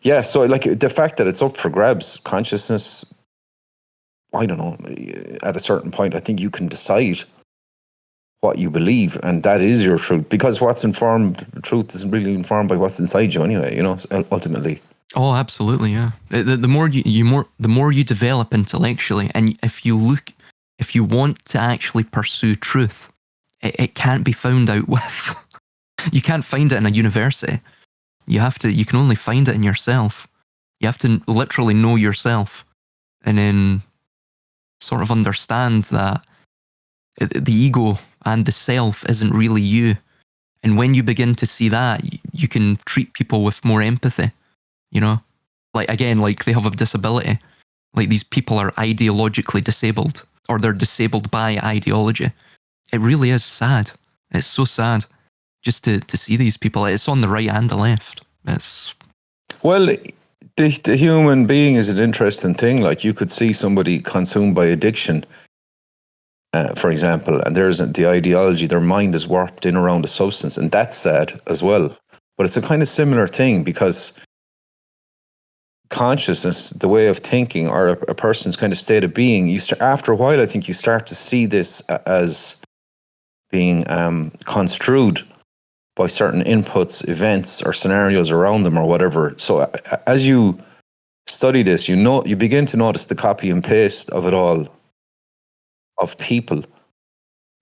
Yeah, so like the fact that it's up for grabs, consciousness, I don't know, at a certain point, I think you can decide what you believe, and that is your truth, because what's informed, truth isn't really informed by what's inside you anyway, ultimately. Oh, absolutely, yeah. The more the more you develop intellectually, and if you want to actually pursue truth, it can't be found out with. You can't find it in a university. You can only find it in yourself. You have to literally know yourself, and then sort of understand that the ego and the self isn't really you. And when you begin to see that, you can treat people with more empathy, Like, again, like they have a disability. Like, these people are ideologically disabled, or they're disabled by ideology. It really is sad. It's so sad just to see these people. It's on the right and the left. Well, the human being is an interesting thing. Like, you could see somebody consumed by addiction, for example, and there's the ideology, their mind is warped in around a substance, and that's sad as well. But it's a kind of similar thing, because consciousness, the way of thinking, or a person's kind of state of being, after a while, I think you start to see this as being construed by certain inputs, events, or scenarios around them, or whatever. So as you study this, you begin to notice the copy and paste of it all, of people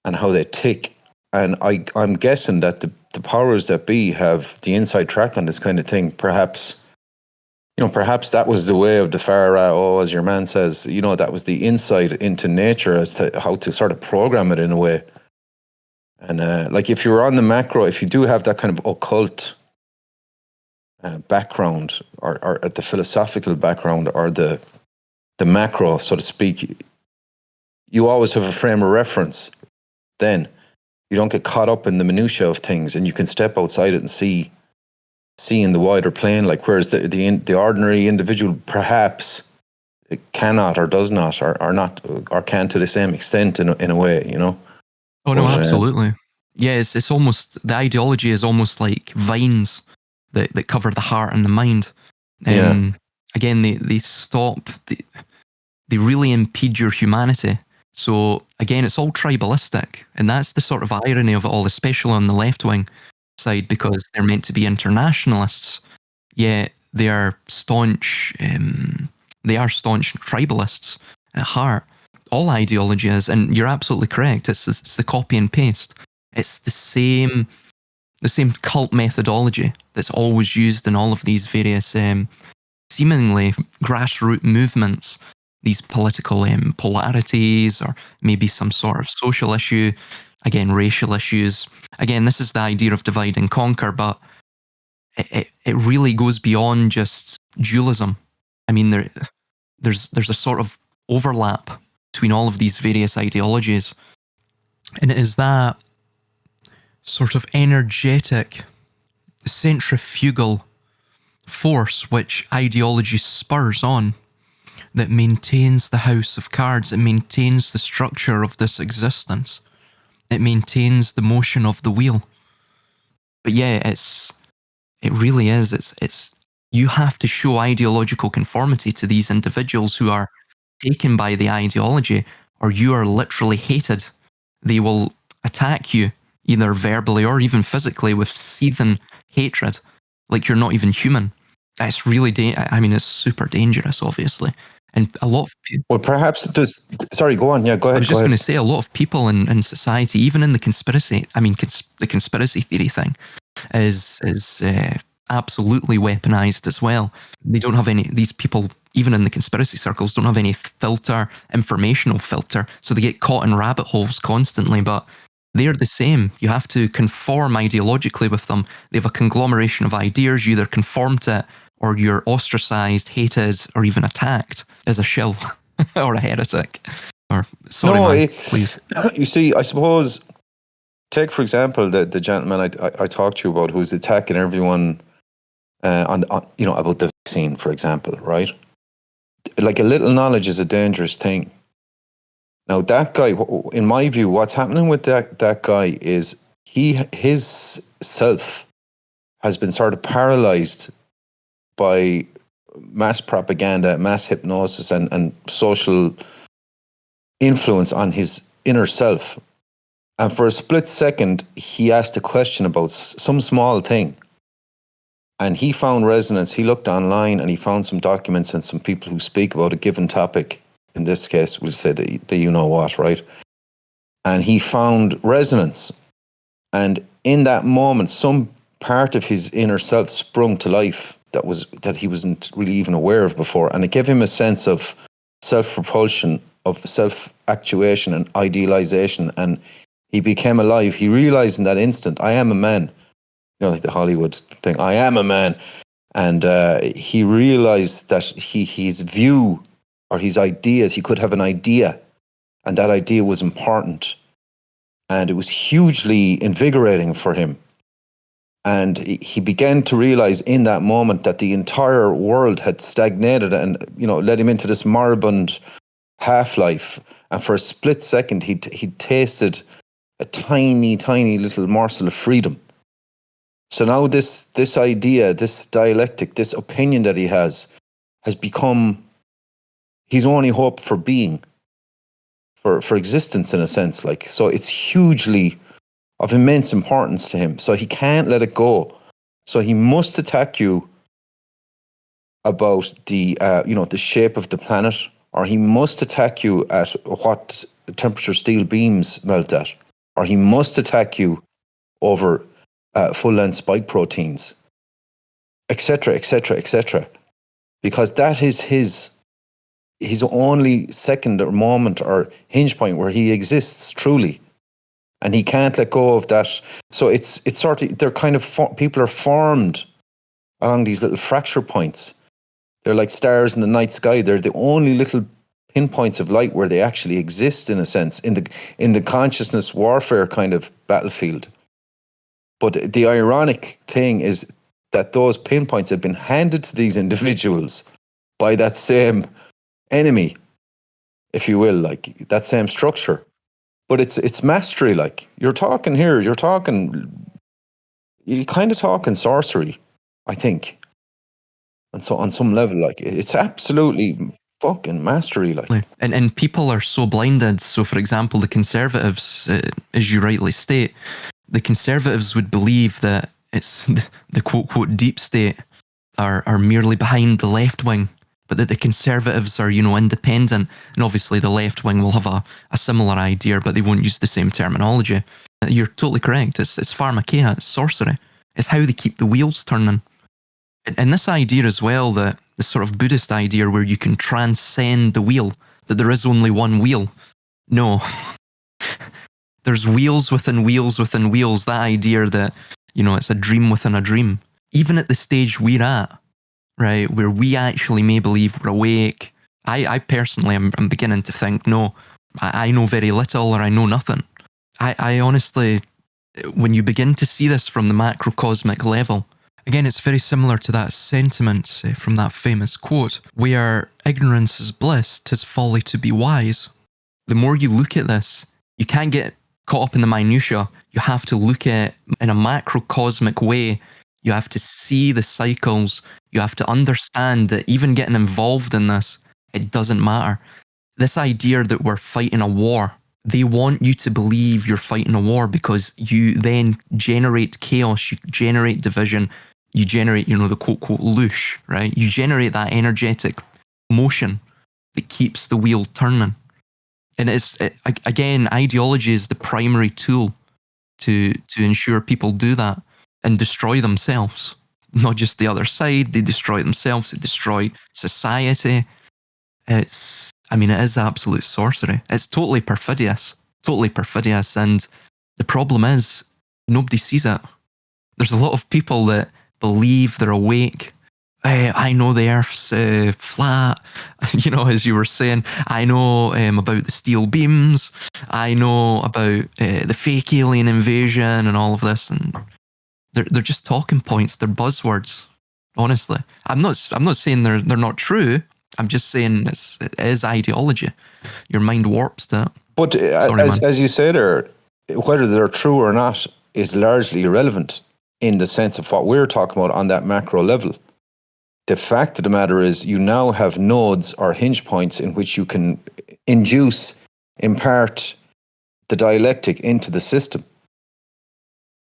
and how they tick. And I'm guessing that the powers that be have the inside track on this kind of thing. Perhaps that was the way of the far right, as your man says, that was the insight into nature as to how to sort of program it in a way. And like, if you're on the macro, if you do have that kind of occult background, or at the philosophical background, or the macro, so to speak, you always have a frame of reference. Then you don't get caught up in the minutiae of things, and you can step outside it and see in the wider plane. Like, whereas the ordinary individual perhaps it cannot, or does not, or not, or can to the same extent in a way, Oh, no, absolutely. Yeah, it's almost, the ideology is almost like vines that cover the heart and the mind. Again, they stop, they really impede your humanity. So again, it's all tribalistic, and that's the sort of irony of it all, especially on the left wing side, because they're meant to be internationalists, yet they are staunch tribalists at heart. All ideology is, and you're absolutely correct. It's the copy and paste. It's the same cult methodology that's always used in all of these various seemingly grassroots movements, these political polarities, or maybe some sort of social issue, again, racial issues. Again, this is the idea of divide and conquer, but it really goes beyond just dualism. I mean, there's a sort of overlap between all of these various ideologies, and it is that sort of energetic, centrifugal force which ideology spurs on, that maintains the house of cards. It maintains the structure of this existence. It maintains the motion of the wheel. But yeah, it really is. It's you have to show ideological conformity to these individuals who are taken by the ideology, or you are literally hated. They will attack you, either verbally or even physically, with seething hatred, like you're not even human. It's really, it's super dangerous, obviously. And a lot of people... Well, perhaps sorry, go on. Yeah, go ahead. I was just going to say, a lot of people in society, even in the conspiracy, the conspiracy theory thing is absolutely weaponized as well. They don't have these people, even in the conspiracy circles, don't have any informational filter. So they get caught in rabbit holes constantly, but they're the same. You have to conform ideologically with them. They have a conglomeration of ideas. You either conform to it, or you're ostracized, hated, or even attacked as a shill or a heretic. Or please. You see, I suppose, take for example the gentleman I talked to you about, who's attacking everyone on about the vaccine, for example, right? Like, a little knowledge is a dangerous thing. Now, that guy, in my view, what's happening with that guy is his self has been sort of paralyzed by mass propaganda, mass hypnosis, and social influence on his inner self. And for a split second, he asked a question about some small thing. And he found resonance. He looked online and he found some documents and some people who speak about a given topic. In this case, we'll say the you know what, right? And he found resonance. And in that moment, some part of his inner self sprung to life that he wasn't really even aware of before. And it gave him a sense of self-propulsion, of self-actuation and idealization. And he became alive. He realized in that instant, I am a man. You know, like the Hollywood thing, I am a man. And he realized that his view or his ideas, he could have an idea, and that idea was important. And it was hugely invigorating for him. And he began to realize in that moment that the entire world had stagnated and, you know, led him into this moribund half-life. And for a split second, he tasted a tiny, tiny little morsel of freedom. So now this idea, this dialectic, this opinion that he has become his only hope for being, for existence in a sense. Like, so it's hugely of immense importance to him. So he can't let it go. So he must attack you about the the shape of the planet, or he must attack you at what temperature steel beams melt at, or he must attack you over full-length spike proteins, etc., etc., etc. Because that is his only second or moment or hinge point where he exists truly. And he can't let go of that. So it's sort of, they're kind of, people are formed along these little fracture points. They're like stars in the night sky. They're the only little pinpoints of light where they actually exist, in a sense, in the consciousness warfare kind of battlefield. But the ironic thing is that those pinpoints have been handed to these individuals by that same enemy, if you will, like that same structure. But it's mastery. Like you're kind of talking sorcery, I think. And so on some level, like it's absolutely fucking mastery. Like, and people are so blinded. So, for example, the Conservatives, as you rightly state, the Conservatives would believe that it's the quote quote deep state are merely behind the left wing, but that the Conservatives are, independent. And obviously the left wing will have a similar idea, but they won't use the same terminology. You're totally correct. It's pharmakeia, it's sorcery. It's how they keep the wheels turning. And this idea as well, that the sort of Buddhist idea where you can transcend the wheel, that there is only one wheel. No. There's wheels within wheels within wheels. That idea that, it's a dream within a dream. Even at the stage we're at, right, where we actually may believe we're awake, I personally am beginning to think, no, I know very little, or I know nothing. I honestly, when you begin to see this from the macrocosmic level, again, it's very similar to that sentiment from that famous quote, where ignorance is bliss, 'tis folly to be wise. The more you look at this, you can't get caught up in the minutiae. You have to look at it in a macrocosmic way. You have to see the cycles. You have to understand that even getting involved in this, it doesn't matter. This idea that we're fighting a war, they want you to believe you're fighting a war because you then generate chaos, you generate division, you generate, the quote-quote loosh, right? You generate that energetic motion that keeps the wheel turning. And again, ideology is the primary tool to ensure people do that and destroy themselves. Not just the other side, they destroy themselves, they destroy society. It is absolute sorcery. It's totally perfidious, and the problem is, nobody sees it. There's a lot of people that believe they're awake. I know the Earth's flat, as you were saying. I know about the steel beams. I know about the fake alien invasion and all of this, and they're just talking points. They're buzzwords. Honestly, I'm not saying they're not true. I'm just saying it is ideology. Your mind warps to it. But as you say there, whether they're true or not is largely irrelevant in the sense of what we're talking about on that macro level. the fact of the matter is you now have nodes or hinge points in which you can impart the dialectic into the system.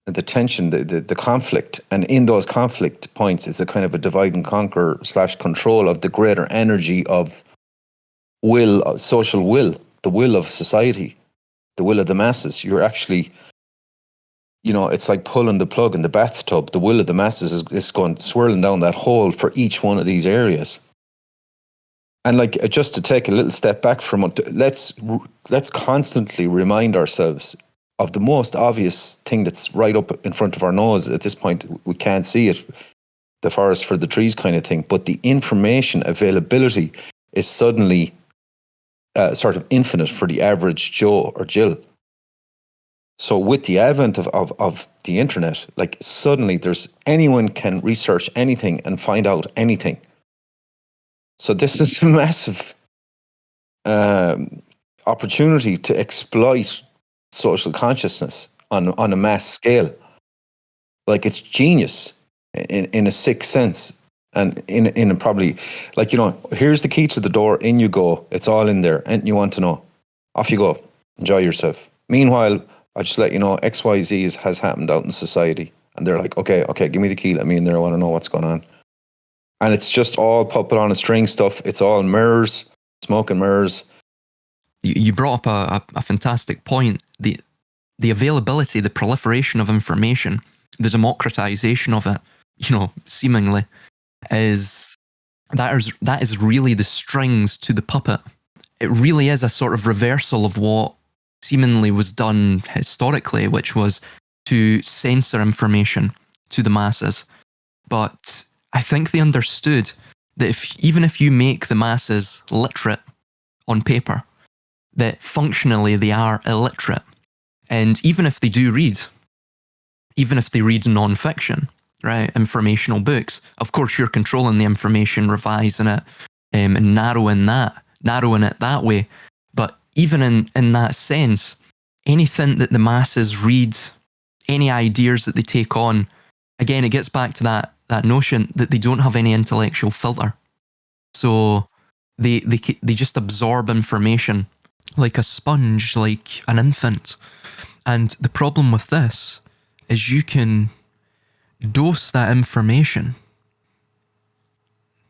The tension, the conflict, and in those conflict points is a kind of a divide and conquer / control of the greater energy of will, social will, the will of society, the will of the masses. You're actually, it's like pulling the plug in the bathtub. The will of the masses is going swirling down that hole for each one of these areas. And like, just to take a little step back from it, let's constantly remind ourselves of the most obvious thing that's right up in front of our nose. At this point, we can't see it, the forest for the trees kind of thing, but the information availability is suddenly sort of infinite for the average Joe or Jill. So with the advent of the internet, like suddenly anyone can research anything and find out anything. So this is a massive opportunity to exploit social consciousness on a mass scale. Like, it's genius in a sick sense, and in a probably, like, here's the key to the door, in you go, it's all in there, and you want to know, off you go, enjoy yourself. Meanwhile, I just let you know XYZ has happened out in society, and they're like, okay, give me the key, let me in there, I want to know what's going on. And it's just all puppet on a string stuff. It's all mirrors, smoke and mirrors. You brought up a fantastic point. The availability, the proliferation of information, the democratization of it, seemingly, is really the strings to the puppet. It really is a sort of reversal of what seemingly was done historically, which was to censor information to the masses. But I think they understood that even if you make the masses literate on paper, that functionally they are illiterate. And even if they do read, even if they read non-fiction, right, informational books, of course you're controlling the information, revising it, and narrowing it that way. But even in that sense, anything that the masses read, any ideas that they take on, again, it gets back to that notion that they don't have any intellectual filter. So they just absorb information like a sponge, like an infant. And the problem with this is you can dose that information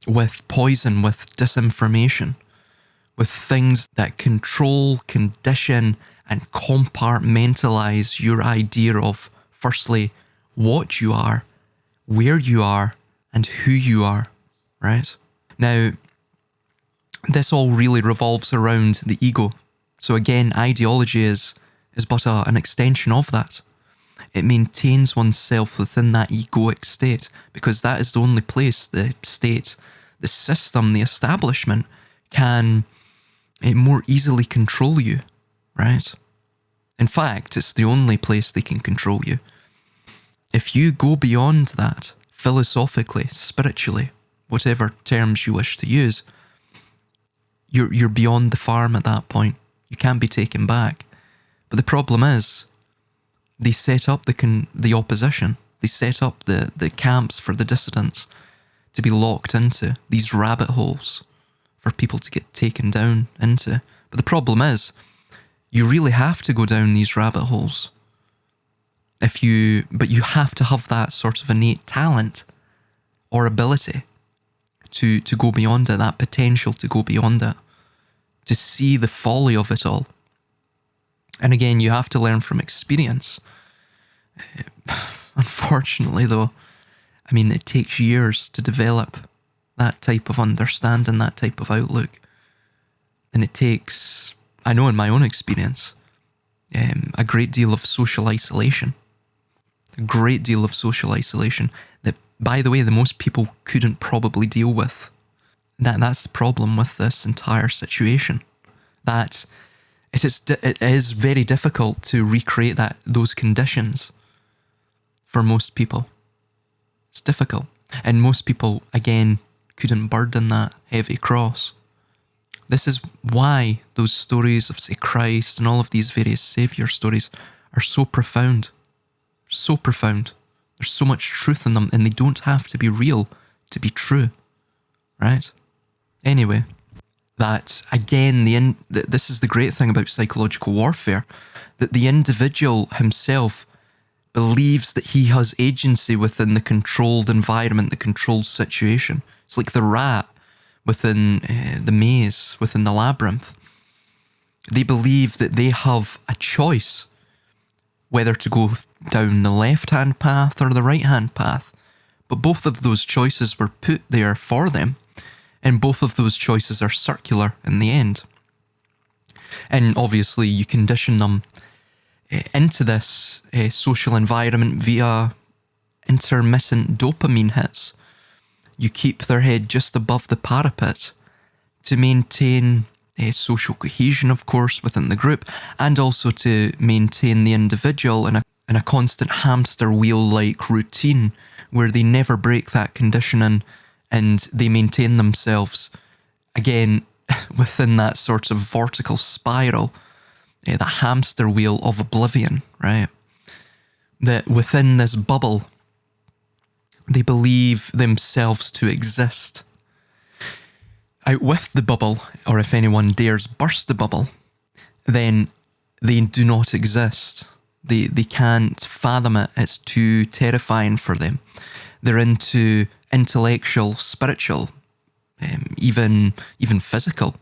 with poison, with disinformation, with things that control, condition, and compartmentalize your idea of, firstly, what you are, where you are, and who you are, right? Now, this all really revolves around the ego. So again, ideology is but an extension of that. It maintains oneself within that egoic state, because that is the only place the state, the system, the establishment can more easily control you, right? In fact, it's the only place they can control you. If you go beyond that, philosophically, spiritually, whatever terms you wish to use, you're beyond the farm at that point. You can't be taken back. But the problem is, they set up the opposition. They set up the camps for the dissidents to be locked into these rabbit holes for people to get taken down into. But the problem is, you really have to go down these rabbit holes. But you have to have that sort of innate talent or ability to go beyond it, that potential to go beyond it, to see the folly of it all. And again, you have to learn from experience. Unfortunately, though, I mean, it takes years to develop that type of understanding, that type of outlook. And it takes, I know in my own experience, a great deal of social isolation. A great deal of social isolation that, by the way, the most people couldn't probably deal with. That's the problem with this entire situation. That it is very difficult to recreate those conditions for most people. It's difficult. And most people, again, couldn't burden that heavy cross. This is why those stories of, say, Christ and all of these various saviour stories are so profound. So profound. There's so much truth in them, and they don't have to be real to be true. right? Anyway, that again, this is the great thing about psychological warfare, that the individual himself believes that he has agency within the controlled environment, the controlled situation. It's like the rat within the maze, within the labyrinth. They believe that they have a choice whether to go down the left-hand path or the right-hand path. But both of those choices were put there for them, and both of those choices are circular in the end. And obviously you condition them into this social environment via intermittent dopamine hits. You keep their head just above the parapet to maintain social cohesion, of course, within the group, and also to maintain the individual in a constant hamster wheel-like routine where they never break that conditioning and they maintain themselves, again, within that sort of vertical spiral, the hamster wheel of oblivion, right? That within this bubble, they believe themselves to exist. Out with the bubble, or if anyone dares burst the bubble, then they do not exist. They can't fathom it. It's too terrifying for them. They're into intellectual, spiritual, even physical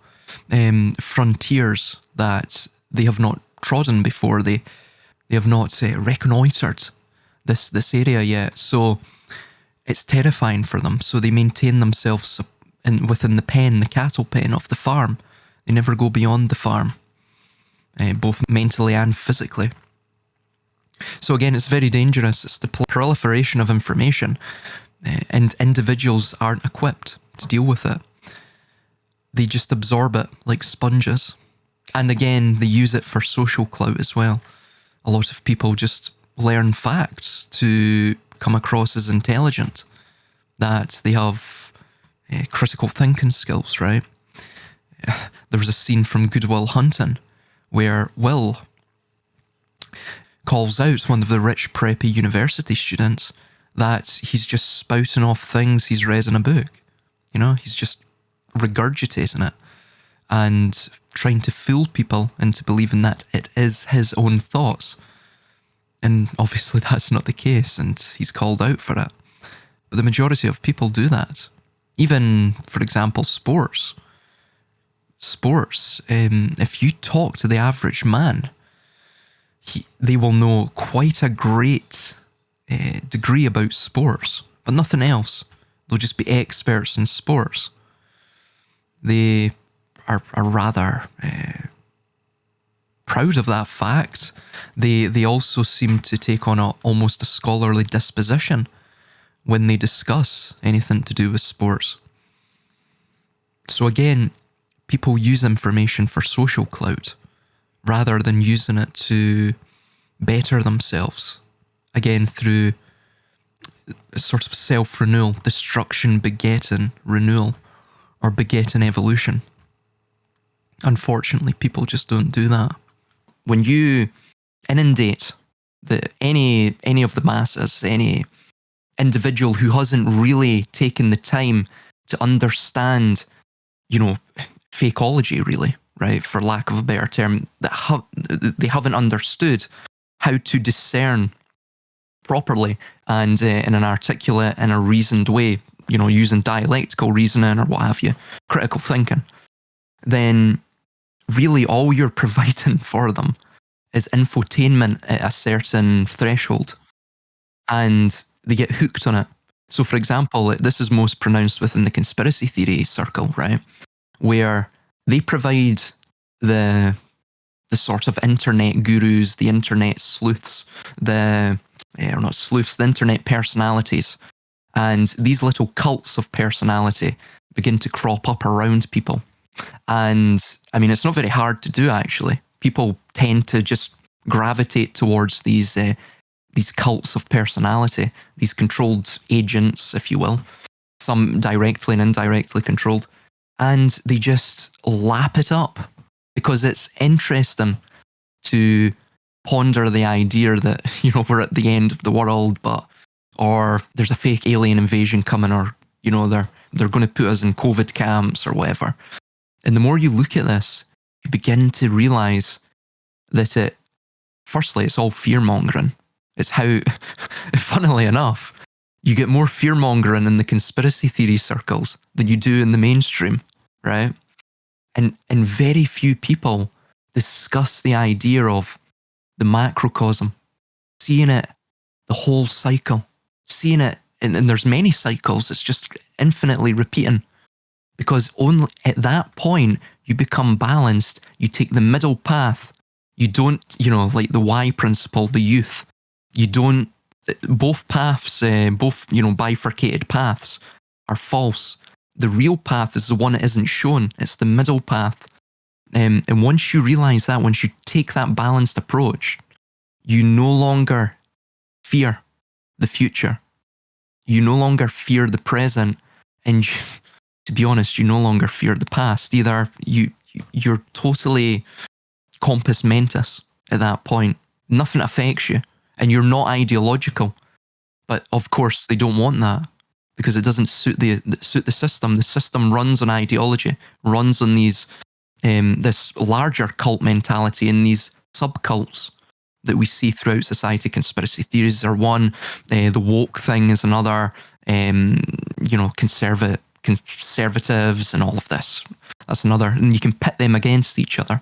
frontiers that they have not trodden before. They have not reconnoitred this area yet. So it's terrifying for them. So they maintain themselves within the pen, the cattle pen of the farm. They never go beyond the farm, both mentally and physically. So again, it's very dangerous. It's the proliferation of information, and individuals aren't equipped to deal with it. They just absorb it like sponges. And again, they use it for social clout as well. A lot of people just learn facts to come across as intelligent, that they have critical thinking skills, right? There was a scene from Good Will Hunting where Will calls out one of the rich preppy university students that he's just spouting off things he's read in a book. You know, he's just regurgitating it and trying to fool people into believing that it is his own thoughts. And obviously that's not the case, and he's called out for it. But the majority of people do that. Even, for example, sports. If you talk to the average man, they will know quite a great degree about sports, but nothing else. They'll just be experts in sports. They are rather proud of that fact. They also seem to take on almost a scholarly disposition when they discuss anything to do with sports. So again, people use information for social clout rather than using it to better themselves. Again, through a sort of self-renewal, destruction begetting renewal, or begetting evolution. Unfortunately, people just don't do that. When you inundate any of the masses, any individual who hasn't really taken the time to understand, fakeology, really, right, for lack of a better term, they haven't understood how to discern properly and in an articulate and a reasoned way, using dialectical reasoning or what have you, critical thinking, then really all you're providing for them is infotainment at a certain threshold, and they get hooked on it. So for example, this is most pronounced within the conspiracy theory circle, right, where they provide the sort of internet gurus, the internet sleuths, the internet personalities, and these little cults of personality begin to crop up around people. And I mean, it's not very hard to do, actually. People tend to just gravitate towards these cults of personality, these controlled agents, if you will, some directly and indirectly controlled, and they just lap it up because it's interesting to ponder the idea that, we're at the end of the world, or there's a fake alien invasion coming, or, they're going to put us in COVID camps or whatever. And the more you look at this, you begin to realize that firstly, it's all fear-mongering. It's how, funnily enough, you get more fear-mongering in the conspiracy theory circles than you do in the mainstream, right? And very few people discuss the idea of the macrocosm, seeing it, the whole cycle, seeing it, and there's many cycles, it's just infinitely repeating. Because only at that point, you become balanced, you take the middle path, you don't, like the Y principle, the youth, you don't, both paths, bifurcated paths are false. The real path is the one that isn't shown, it's the middle path. And once you realize that, once you take that balanced approach, you no longer fear the future. You no longer fear the present. And to be honest, you no longer fear the past either. You're totally compos mentis at that point. Nothing affects you. And you're not ideological. But of course, they don't want that because it doesn't suit the system. The system runs on ideology, runs on these this larger cult mentality and these subcults that we see throughout society. Conspiracy theories are one, the woke thing is another, conservatives and all of this. That's another, and you can pit them against each other.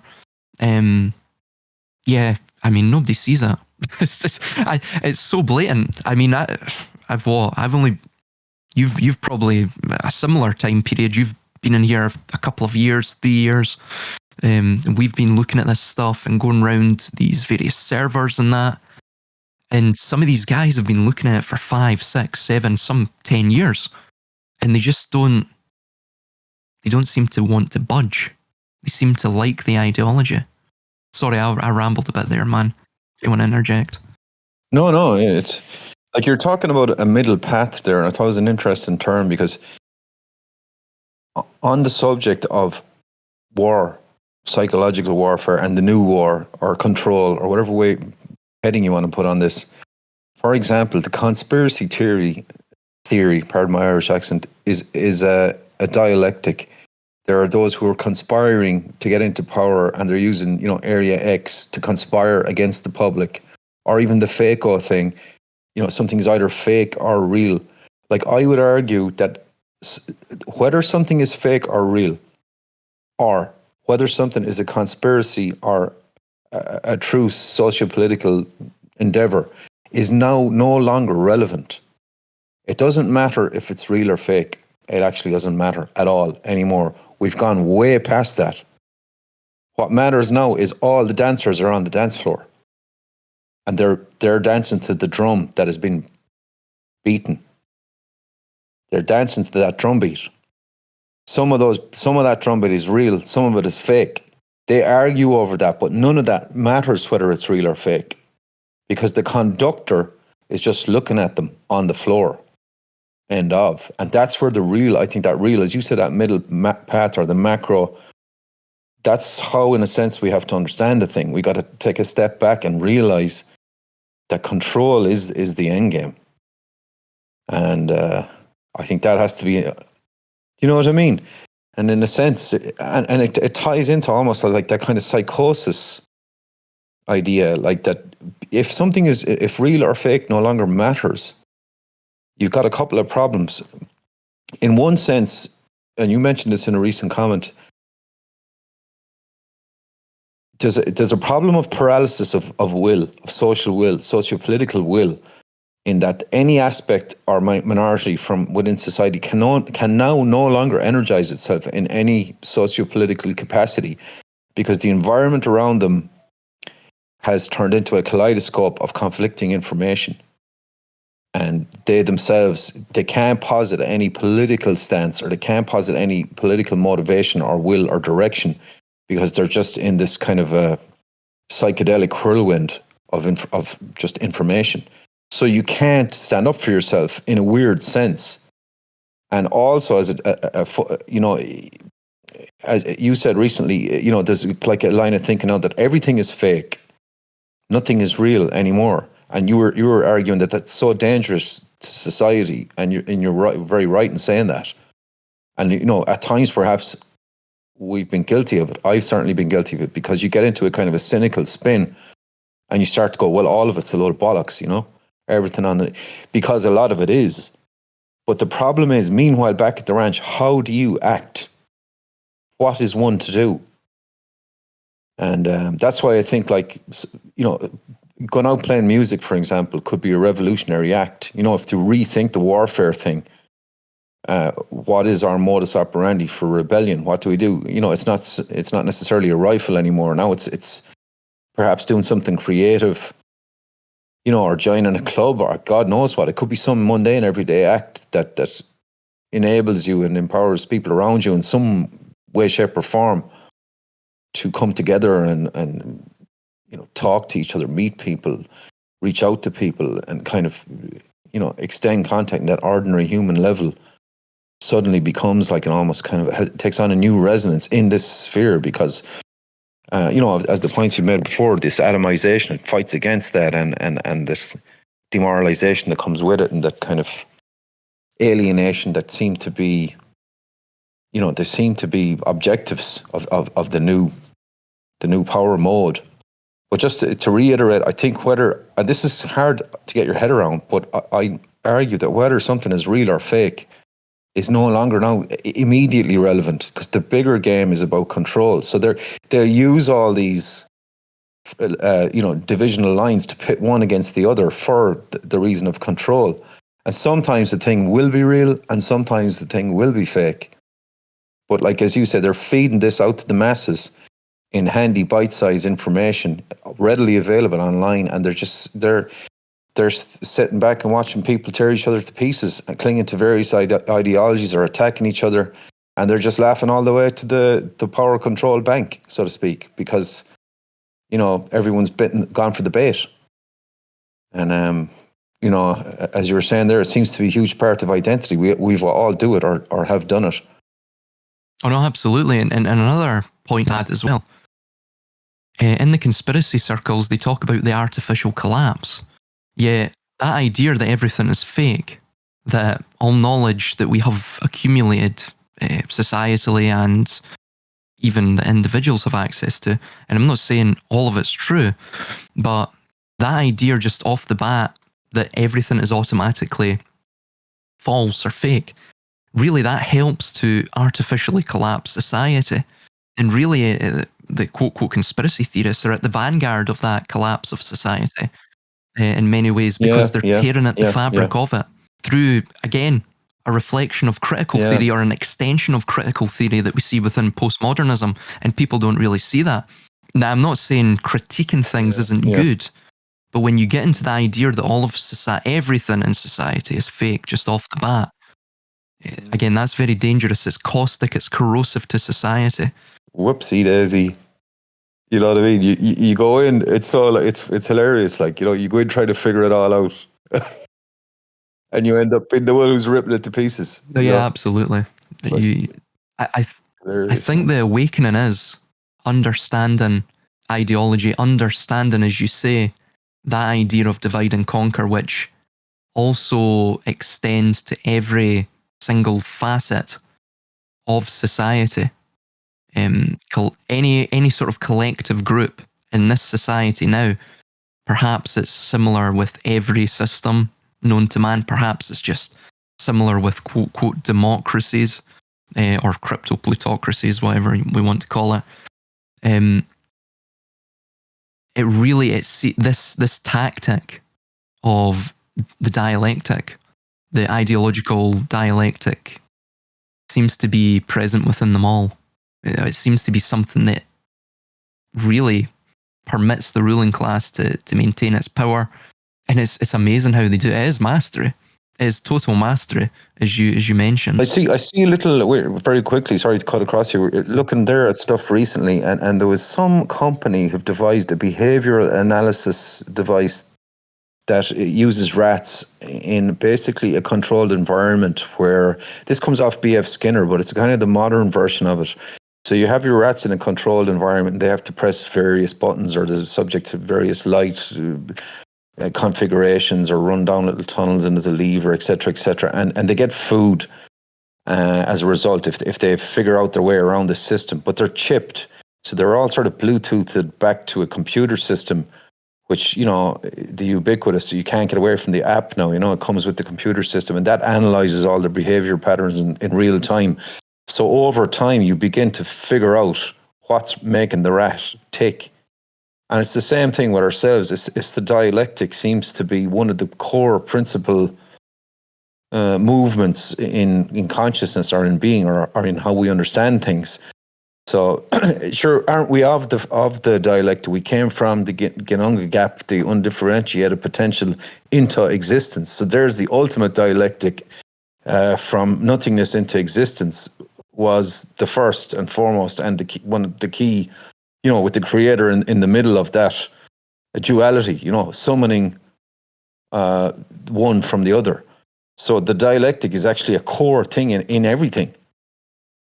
Nobody sees it. It's so blatant. I mean, you've probably a similar time period. You've been in here a couple of years, 3 years. And we've been looking at this stuff and going around these various servers and that. And some of these guys have been looking at it for 5, 6, 7, some 10 years. And they don't seem to want to budge. They seem to like the ideology. Sorry, I rambled a bit there, man. Do you want to interject? No, it's like you're talking about a middle path there, and I thought it was an interesting term because on the subject of war, psychological warfare, and the new war or control or whatever way heading you want to put on this, for example, the conspiracy theory, pardon my Irish accent, is a dialectic. There are those who are conspiring to get into power, and they're using, Area X to conspire against the public, or even the fake-o thing. Something's either fake or real. Like, I would argue that whether something is fake or real, or whether something is a conspiracy or a true socio-political endeavor, is now no longer relevant. It doesn't matter if it's real or fake. It actually doesn't matter at all anymore. We've gone way past that. What matters now is all the dancers are on the dance floor, and they're dancing to the drum that has been beaten. They're dancing to that drum beat. Some of that drum beat is real, some of it is fake. They argue over that, but none of that matters whether it's real or fake, because the conductor is just looking at them on the floor. End of. And that's where I think that real, as you said, that middle path or the macro, that's how, in a sense, we have to understand the thing. We got to take a step back and realize that control is the end game. And I think that has to be, you know what I mean? And in a sense, and it ties into almost like that kind of psychosis idea, like that if real or fake no longer matters, you've got a couple of problems. In one sense, and you mentioned this in a recent comment, there's a problem of paralysis of will, of social will, socio-political will, in that any aspect or minority from within society can now no longer energize itself in any socio-political capacity, because the environment around them has turned into a kaleidoscope of conflicting information. And they themselves, they can't posit any political stance, or they can't posit any political motivation or will or direction, because they're just in this kind of a psychedelic whirlwind of just information. So you can't stand up for yourself in a weird sense. And also, as as you said recently, there's like a line of thinking now that everything is fake, nothing is real anymore. And you were arguing that that's so dangerous to society, and you're right, very right in saying that. And, at times perhaps we've been guilty of it. I've certainly been guilty of it, because you get into a kind of a cynical spin and you start to go, well, all of it's a load of bollocks, everything because a lot of it is. But the problem is, meanwhile, back at the ranch, how do you act? What is one to do? And that's why I think, going out playing music, for example, could be a revolutionary act. If to rethink the warfare thing, what is our modus operandi for rebellion? What do we do? It's not necessarily a rifle anymore. Now it's perhaps doing something creative, or joining a club, or God knows what. It could be some mundane everyday act that enables you and empowers people around you in some way, shape, or form to come together and talk to each other, meet people, reach out to people, and kind of extend contact in that ordinary human level. Suddenly becomes like an almost kind of takes on a new resonance in this sphere, because as the points you made before, this atomization, it fights against that, and this demoralization that comes with it, and that kind of alienation that seem to be, there seem to be objectives of the new power mode. But just to reiterate, I think and this is hard to get your head around, but I argue that whether something is real or fake is no longer now immediately relevant, because the bigger game is about control. So they use all these divisional lines to pit one against the other for the reason of control. And sometimes the thing will be real, and sometimes the thing will be fake. But like, as you said, they're feeding this out to the masses in handy bite-sized information, readily available online, and they're sitting back and watching people tear each other to pieces and clinging to various ideologies or attacking each other. And they're just laughing all the way to the power control bank, so to speak, because, everyone's gone for the bait. And, as you were saying there, it seems to be a huge part of identity. We've all do it or have done it. Oh, no, absolutely. And another point to add as well. In the conspiracy circles, they talk about the artificial collapse. Yeah, that idea that everything is fake, that all knowledge that we have accumulated societally and even the individuals have access to, and I'm not saying all of it's true, but that idea just off the bat that everything is automatically false or fake, really that helps to artificially collapse society. And really, the quote-quote conspiracy theorists are at the vanguard of that collapse of society. In many ways, because they're tearing at the fabric of it through, again, a reflection of critical theory or an extension of critical theory that we see within postmodernism, and people don't really see that. Now, I'm not saying critiquing things isn't good, but when you get into the idea that all of society, everything in society is fake just off the bat, again, that's very dangerous. It's caustic, it's corrosive to society. Whoopsie daisy. You know what I mean? You go in, it's hilarious. Like, you go in trying to figure it all out, and you end up being the one who's ripping it to pieces. Yeah, absolutely. I think the awakening is understanding ideology, understanding, as you say, that idea of divide and conquer, which also extends to every single facet of society. Any sort of collective group in this society now, perhaps it's similar with every system known to man, perhaps it's just similar with quote democracies or crypto plutocracies, whatever we want to call it. This tactic of the dialectic, the ideological dialectic, seems to be present within them all. It seems to be something that really permits the ruling class to maintain its power, and it's amazing how they do it. It is mastery. It is total mastery, as you mentioned. I see a little, very quickly, sorry to cut across you, looking there at stuff recently, and there was some company who've devised a behavioral analysis device that uses rats in basically a controlled environment, where this comes off B.F. Skinner, but it's kind of the modern version of it. So you have your rats in a controlled environment. They have to press various buttons, or they're subject to various light configurations, or run down little tunnels, and there's a lever, etc., etc. And they get food. as a result, if they figure out their way around the system. But they're chipped, so they're all sort of Bluetoothed back to a computer system, which, the ubiquitous, so you can't get away from the app now. It comes with the computer system, and that analyzes all their behavior patterns in real time. So over time, you begin to figure out what's making the rat tick. And it's the same thing with ourselves. It's the dialectic seems to be one of the core principal movements in consciousness, or in being, or in how we understand things. So, sure, aren't we of the dialectic? We came from the Genunga gap, the undifferentiated potential, into existence. So there's the ultimate dialectic, from nothingness into existence, was the first and foremost, and one of the key, with the creator in the middle of that, a duality, summoning one from the other. So the dialectic is actually a core thing in everything,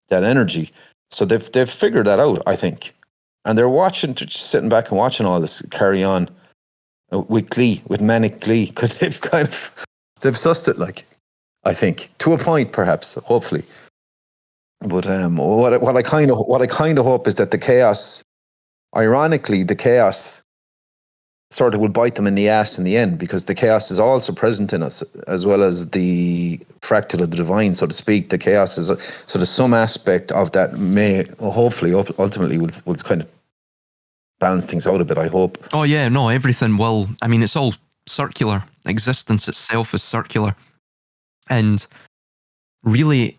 that energy. So they've figured that out, I think, and they're just sitting back and watching all this carry on with glee, with manic glee, because they've sussed it, like, I think, to a point, perhaps, hopefully. But what I kind of hope is that the chaos, ironically, the chaos sort of will bite them in the ass in the end, because the chaos is also present in us, as well as the fractal of the divine, so to speak. The chaos is sort of some aspect of that may, hopefully, ultimately will kind of balance things out a bit, I hope. Oh yeah, no, everything will. I mean, it's all circular. Existence itself is circular. And really,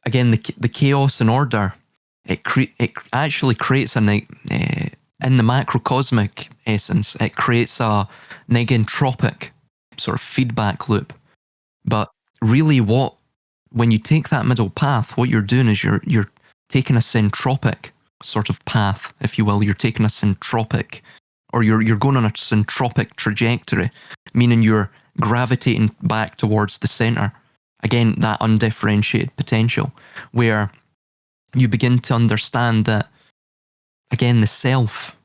again, the chaos and order, it actually creates in the macrocosmic essence, it creates a negentropic sort of feedback loop. But really, when you take that middle path, what you're doing is you're taking a centropic sort of path, if you will. You're taking a centropic, or you're going on a centropic trajectory, meaning you're gravitating back towards the center. Again, that undifferentiated potential, where you begin to understand that, again, the self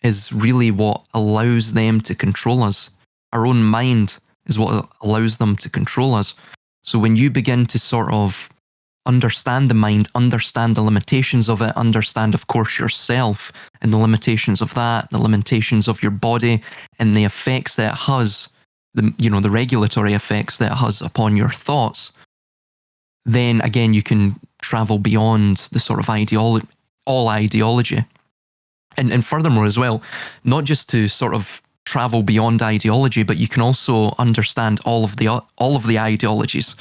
is really what allows them to control us. Our own mind is what allows them to control us. So when you begin to sort of understand the mind, understand the limitations of it, understand, of course, yourself and the limitations of that, the limitations of your body, and the effects that it has, the regulatory effects that it has upon your thoughts, then again you can travel beyond the sort of all ideology. And furthermore as well, not just to sort of travel beyond ideology, but you can also understand all of the ideologies.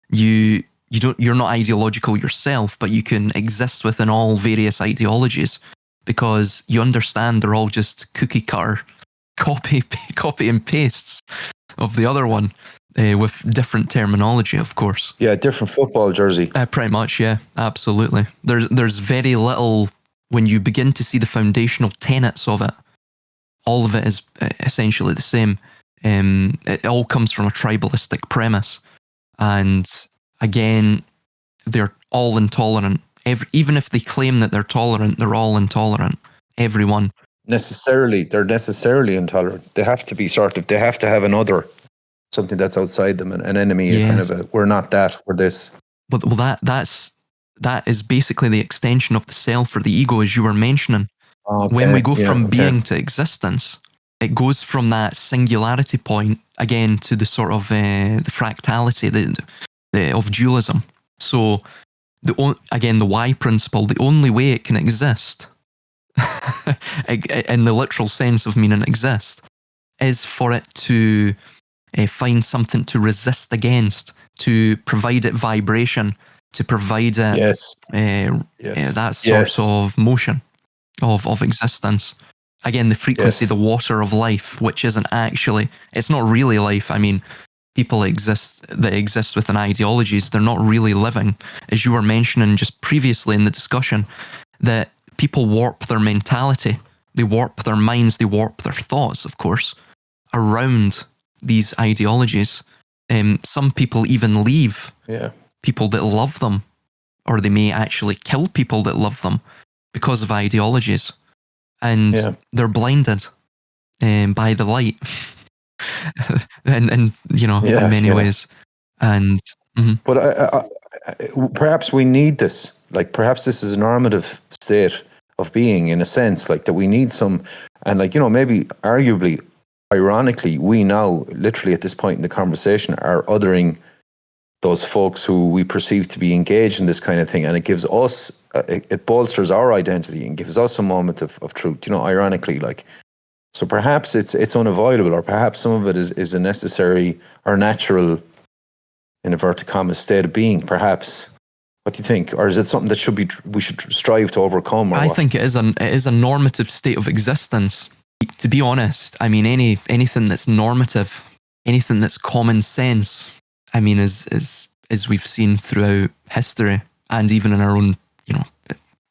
You're not ideological yourself, but you can exist within all various ideologies, because you understand they're all just cookie cutter copy and pastes of the other one, with different terminology, of course. Yeah, different football jersey. Pretty much, yeah, absolutely. There's very little. When you begin to see the foundational tenets of it, all of it is essentially the same. It all comes from a tribalistic premise. And again, they're all intolerant. Even if they claim that they're tolerant, they're all intolerant. Everyone. They're necessarily intolerant. They have to be they have to have another, something that's outside them, an enemy, Yes. we're not that, we're this. Well, that is basically the extension of the self, or the ego, as you were mentioning. Okay, when we go from being to existence, it goes from that singularity point again to the sort of the fractality of dualism. So the Y principle, the only way it can exist, in the literal sense of meaning exist, is for it to find something to resist against, to provide it vibration, to provide it that sort of motion of existence. Again, the frequency, the water of life, which isn't actually, it's not really life. I mean, people that exist within ideologies, they're not really living. As you were mentioning just previously in the discussion, that people warp their mentality, they warp their minds, they warp their thoughts, of course, around these ideologies. Some people even leave people that love them, or they may actually kill people that love them because of ideologies. And they're blinded by the light, and in many ways. And but perhaps we need this. Like perhaps this is a normative state of being, in a sense, like that we need some, and like, you know, maybe arguably, ironically, we now literally at this point in the conversation are othering those folks who we perceive to be engaged in this kind of thing, and it gives us, it bolsters our identity and gives us a moment of truth, you know, ironically, like. So perhaps it's unavoidable, or perhaps some of it is a necessary or natural, in inverted commas, state of being, perhaps. What do you think? Or is it something that we should strive to overcome? Or I what? think it is a normative state of existence. To be honest, I mean, anything that's normative, anything that's common sense, I mean, as we've seen throughout history and even in our own, you know,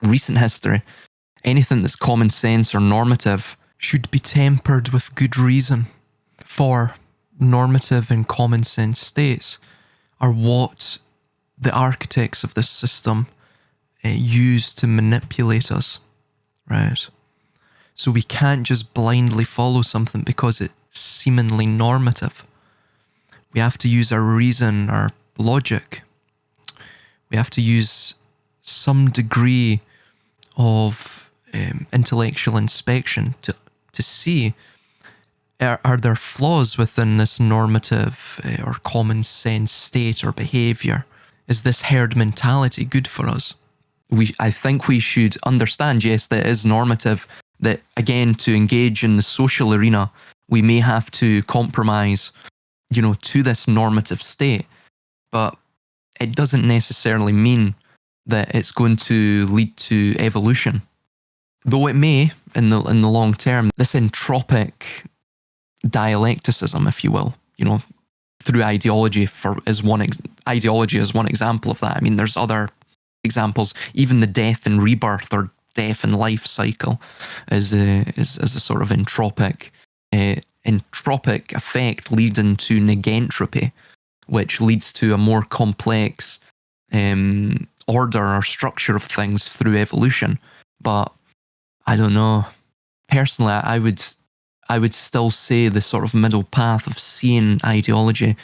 recent history, anything that's common sense or normative should be tempered with good reason. For normative and common sense states are what the architects of this system use to manipulate us, right? So we can't just blindly follow something because it's seemingly normative. We have to use our reason, our logic. We have to use some degree of intellectual inspection to see, are there flaws within this normative or common sense state or behaviour? Is this herd mentality good for us? I think we should understand, yes, that it is normative, that again, to engage in the social arena, we may have to compromise, you know, to this normative state, but it doesn't necessarily mean that it's going to lead to evolution. Though it may, in the long term, this entropic dialecticism, if you will, you know, through ideology is one example of that. I mean, there's other examples. Even the death and rebirth or death and life cycle is a sort of entropic effect leading to negentropy, which leads to a more complex order or structure of things through evolution. But I don't know. Personally, I would still say the sort of middle path of seeing ideology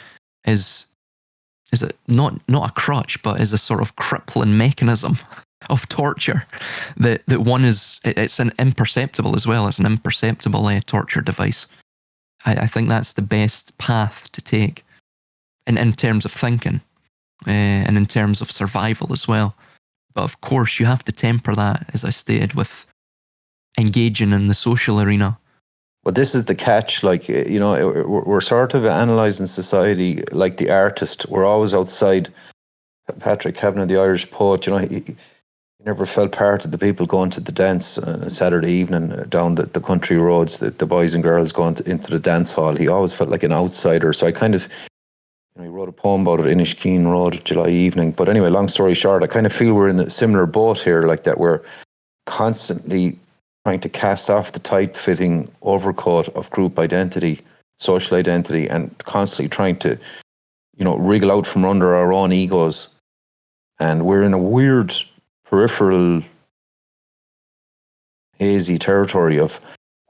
is not a crutch, but is a sort of crippling mechanism of torture. That one is, it's an imperceptible as well. It's an imperceptible torture device. I think that's the best path to take in terms of thinking and in terms of survival as well. But of course, you have to temper that, as I stated, with engaging in the social arena. Well, this is the catch. Like, you know, we're sort of analysing society like the artist. We're always outside. Patrick Kavanagh, the Irish poet, you know, he never felt part of the people going to the dance on a Saturday evening down the country roads, the boys and girls going into the dance hall. He always felt like an outsider. So I kind of, you know, he wrote a poem about it, Inishkeen Road, July evening. But anyway, long story short, I kind of feel we're in a similar boat here, like that we're constantly trying to cast off the tight-fitting overcoat of group identity, social identity, and constantly trying to, you know, wriggle out from under our own egos. And we're in a weird peripheral, hazy territory of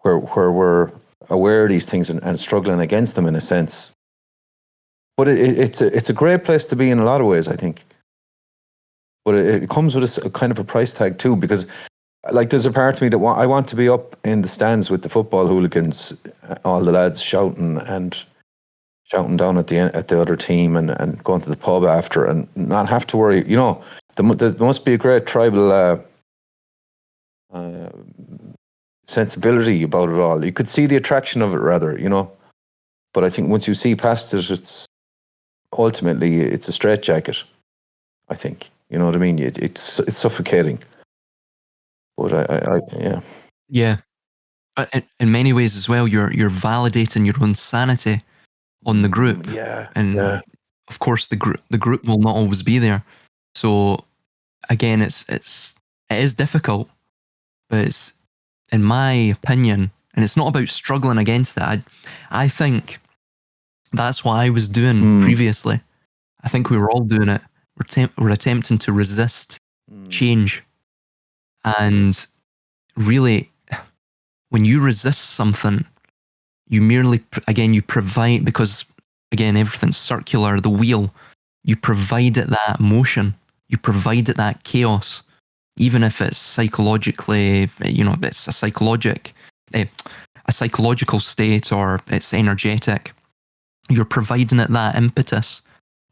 where we're aware of these things and struggling against them in a sense. But it's a great place to be in a lot of ways, I think. But it comes with a kind of a price tag too, because like there's a part of me that I want to be up in the stands with the football hooligans, all the lads shouting down at the other team and going to the pub after and not have to worry. You know, there must be a great tribal sensibility about it all. You could see the attraction of it, rather, you know. But I think once you see past it, it's ultimately a straitjacket. I think, you know what I mean. It's suffocating. But yeah. In many ways as well, you're validating your own sanity on the group. And of course, the group will not always be there. So again, it is difficult, but it's, in my opinion, and it's not about struggling against it. I think that's what I was doing previously. I think we were all doing it. We're attempting to resist change. And really, when you resist something, you merely, again, you provide, because again, everything's circular, the wheel, You provide it that emotion. You provide it that chaos, even if it's psychologically, it's a psychological state or it's energetic. You're providing it that impetus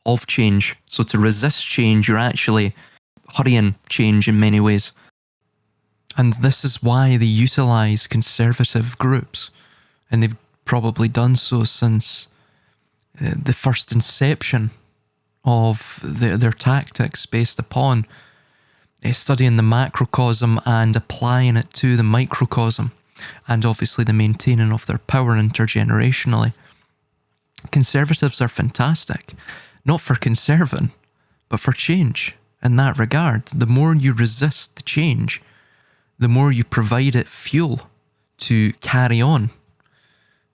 of change. So to resist change, you're actually hurrying change in many ways. And this is why they utilize conservative groups. And they've probably done so since the first inception of their tactics, based upon studying the macrocosm and applying it to the microcosm, and obviously the maintaining of their power intergenerationally. Conservatives are fantastic, not for conserving, but for change. In that regard, the more you resist the change, the more you provide it fuel to carry on,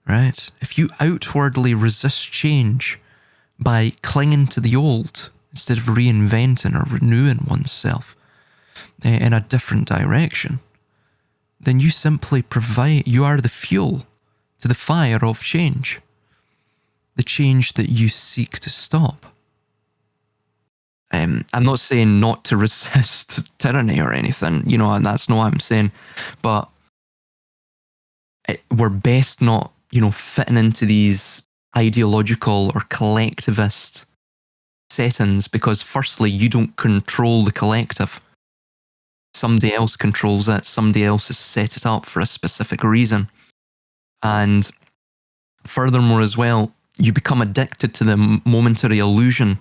right? If you outwardly resist change by clinging to the old instead of reinventing or renewing oneself in a different direction, then you simply you are the fuel to the fire of change, the change that you seek to stop. I'm not saying not to resist tyranny or anything, and that's not what I'm saying, but we're best not, fitting into these ideological or collectivist settings, because firstly, you don't control the collective. Somebody else controls it. Somebody else has set it up for a specific reason. And furthermore as well, you become addicted to the momentary illusion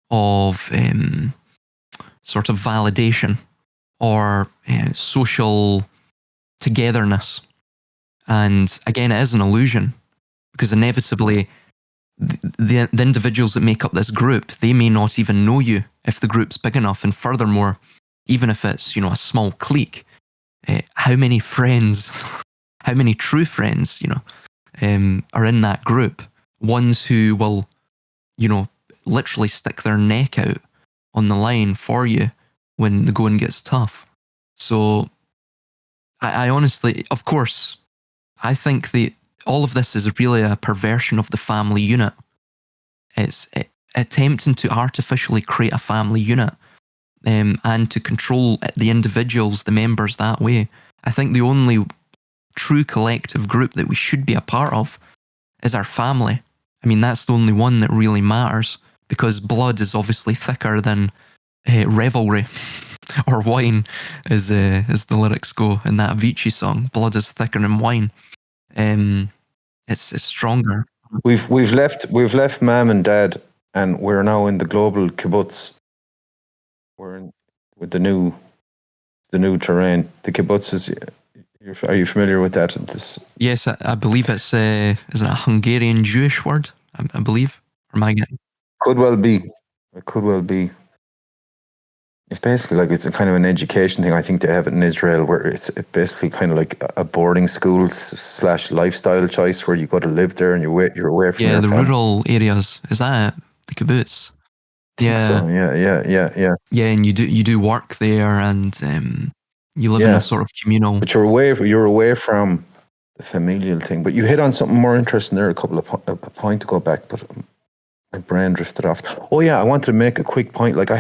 of sort of validation or social togetherness. And again, it is an illusion, because inevitably the individuals that make up this group, they may not even know you if the group's big enough. And furthermore, even if it's, a small clique, how many friends, how many true friends, are in that group? Ones who will, literally stick their neck out on the line for you when the going gets tough. So I honestly, of course, I think all of this is really a perversion of the family unit. It's attempting to artificially create a family unit and to control the individuals, the members that way. I think the only true collective group that we should be a part of is our family. I mean, that's the only one that really matters, because blood is obviously thicker than revelry or wine, as the lyrics go in that Avicii song. Blood is thicker than wine. It's stronger. We've left mom and dad, and we're now in the global kibbutz. We're in with the new terrain. The kibbutz is. Are you familiar with that? Yes, I believe it's is it a Hungarian Jewish word? I believe. Or am I getting? Could well be. It could well be. It's basically like it's a kind of an education thing. I think they have it in Israel, where it's basically kind of like a boarding school / lifestyle choice, where you go to live there and you're away from your the family. rural areas. Is that it? The kibbutz? So. Yeah. Yeah, and you do work there, and you live in a sort of communal. But you're away from the familial thing. But you hit on something more interesting there a point ago back, but my brain drifted off. Oh yeah, I wanted to make a quick point. Like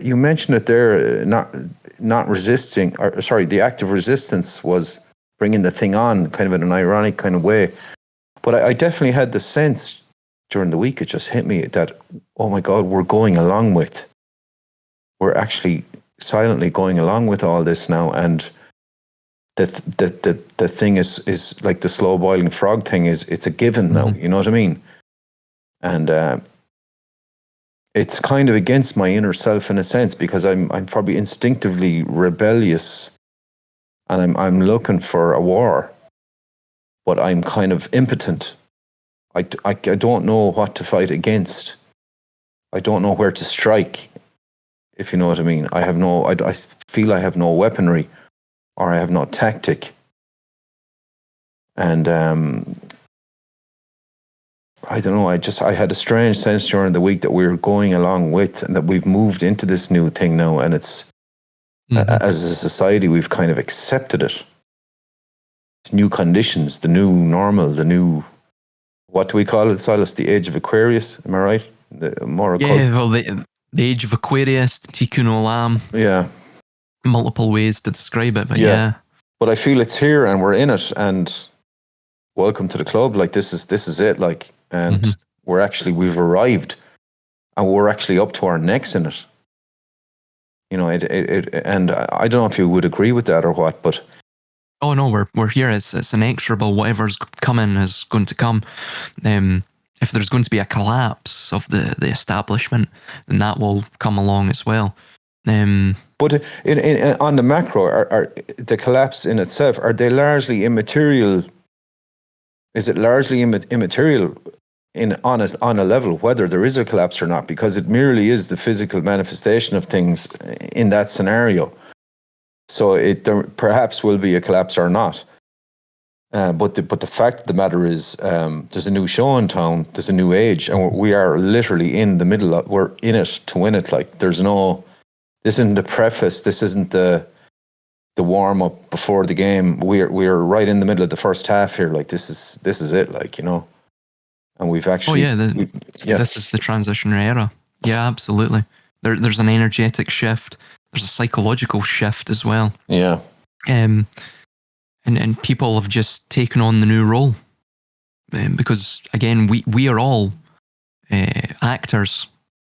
you mentioned it there, not resisting, or sorry, the act of resistance was bringing the thing on, kind of in an ironic kind of way. But I definitely had the sense during the week, it just hit me that, oh my God, we're actually silently going along with all this now, and the thing is like the slow boiling frog thing it's a given now. You know what I mean? And it's kind of against my inner self in a sense, because I'm probably instinctively rebellious, and I'm looking for a war, but I'm kind of impotent. I don't know what to fight against. I don't know where to strike, if you know what I mean. I feel I have no weaponry, or I have no tactic. And I don't know, I had a strange sense during the week that we were going along with, and that we've moved into this new thing now, and it's, as a society, we've kind of accepted it. It's new conditions, the new normal, the new, what do we call it, Silas? The age of Aquarius, am I right? The more Yeah, occult. well, the Age of Aquarius, the Tikkun Olam, Yeah, multiple ways to describe it, but yeah. yeah. But I feel it's here and we're in it, and welcome to the club. Like this is it. Like, and we've arrived, and we're actually up to our necks in it. You know, and I don't know if you would agree with that or what, but Oh no, we're here. It's inexorable. Whatever's coming is going to come. If there's going to be a collapse of the establishment, then that will come along as well. But on the macro, are the collapse in itself, are they largely immaterial? Is it largely immaterial on a level whether there is a collapse or not? Because it merely is the physical manifestation of things in that scenario. So there perhaps will be a collapse or not. But the fact of the matter is, there's a new show in town. There's a new age, and we are literally in the middle. We're in it to win it. Like this isn't the preface. This isn't the warm up before the game. We're right in the middle of the first half here. Like this is it. Like, you know, and we've actually. This is the transitionary era. Yeah, absolutely. There's an energetic shift. There's a psychological shift as well. Yeah. And people have just taken on the new role, because again, we are all actors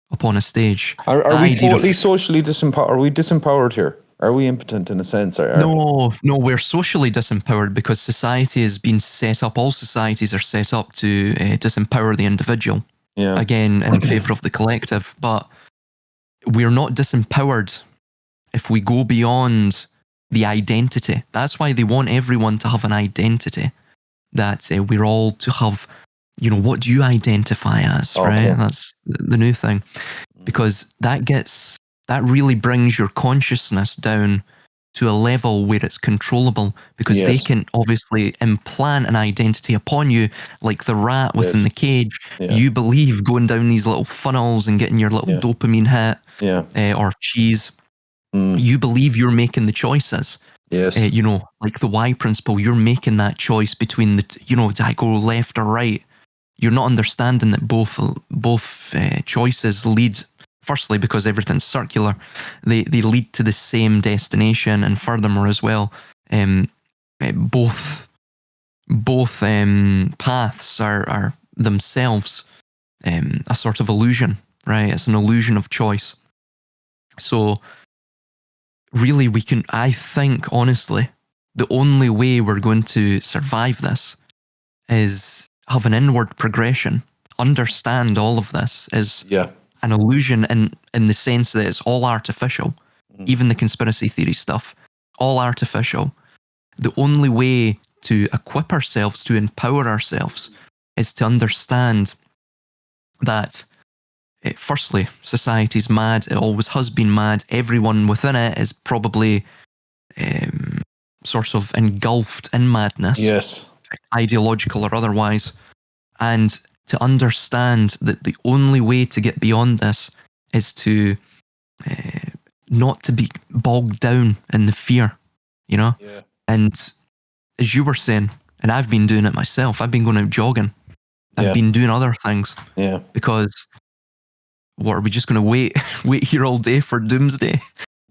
upon a stage. Are we totally socially disempowered? Are we disempowered here? Are we impotent in a sense? No, we're socially disempowered because society has been set up. All societies are set up to disempower the individual. Yeah. Again, in favour of the collective. But we're not disempowered if we go beyond the identity. That's why they want everyone to have an identity. That we're all to have, you know, what do you identify as, Okay. right? That's the new thing. Because that really brings your consciousness down to a level where it's controllable, because they can obviously implant an identity upon you, like the rat within the cage. You believe going down these little funnels and getting your little dopamine hit, or cheese. You believe you're making the choices. Yes. You know, like the why principle, you're making that choice between do I go left or right? You're not understanding that both choices lead. Firstly, because everything's circular, they lead to the same destination, and furthermore as well, both paths are themselves a sort of illusion, right? It's an illusion of choice. So really, I think honestly, the only way we're going to survive this is have an inward progression. Understand all of this is an illusion in the sense that it's all artificial. Even the conspiracy theory stuff, all artificial. The only way to equip ourselves, to empower ourselves, is to understand that, firstly, society's mad. It always has been mad. Everyone within it is probably sort of engulfed in madness. Yes. Ideological or otherwise. And to understand that the only way to get beyond this is to not to be bogged down in the fear, you know? Yeah. And as you were saying, and I've been doing it myself, I've been going out jogging. I've been doing other things. Yeah. Because what, are we just going to wait here all day for doomsday?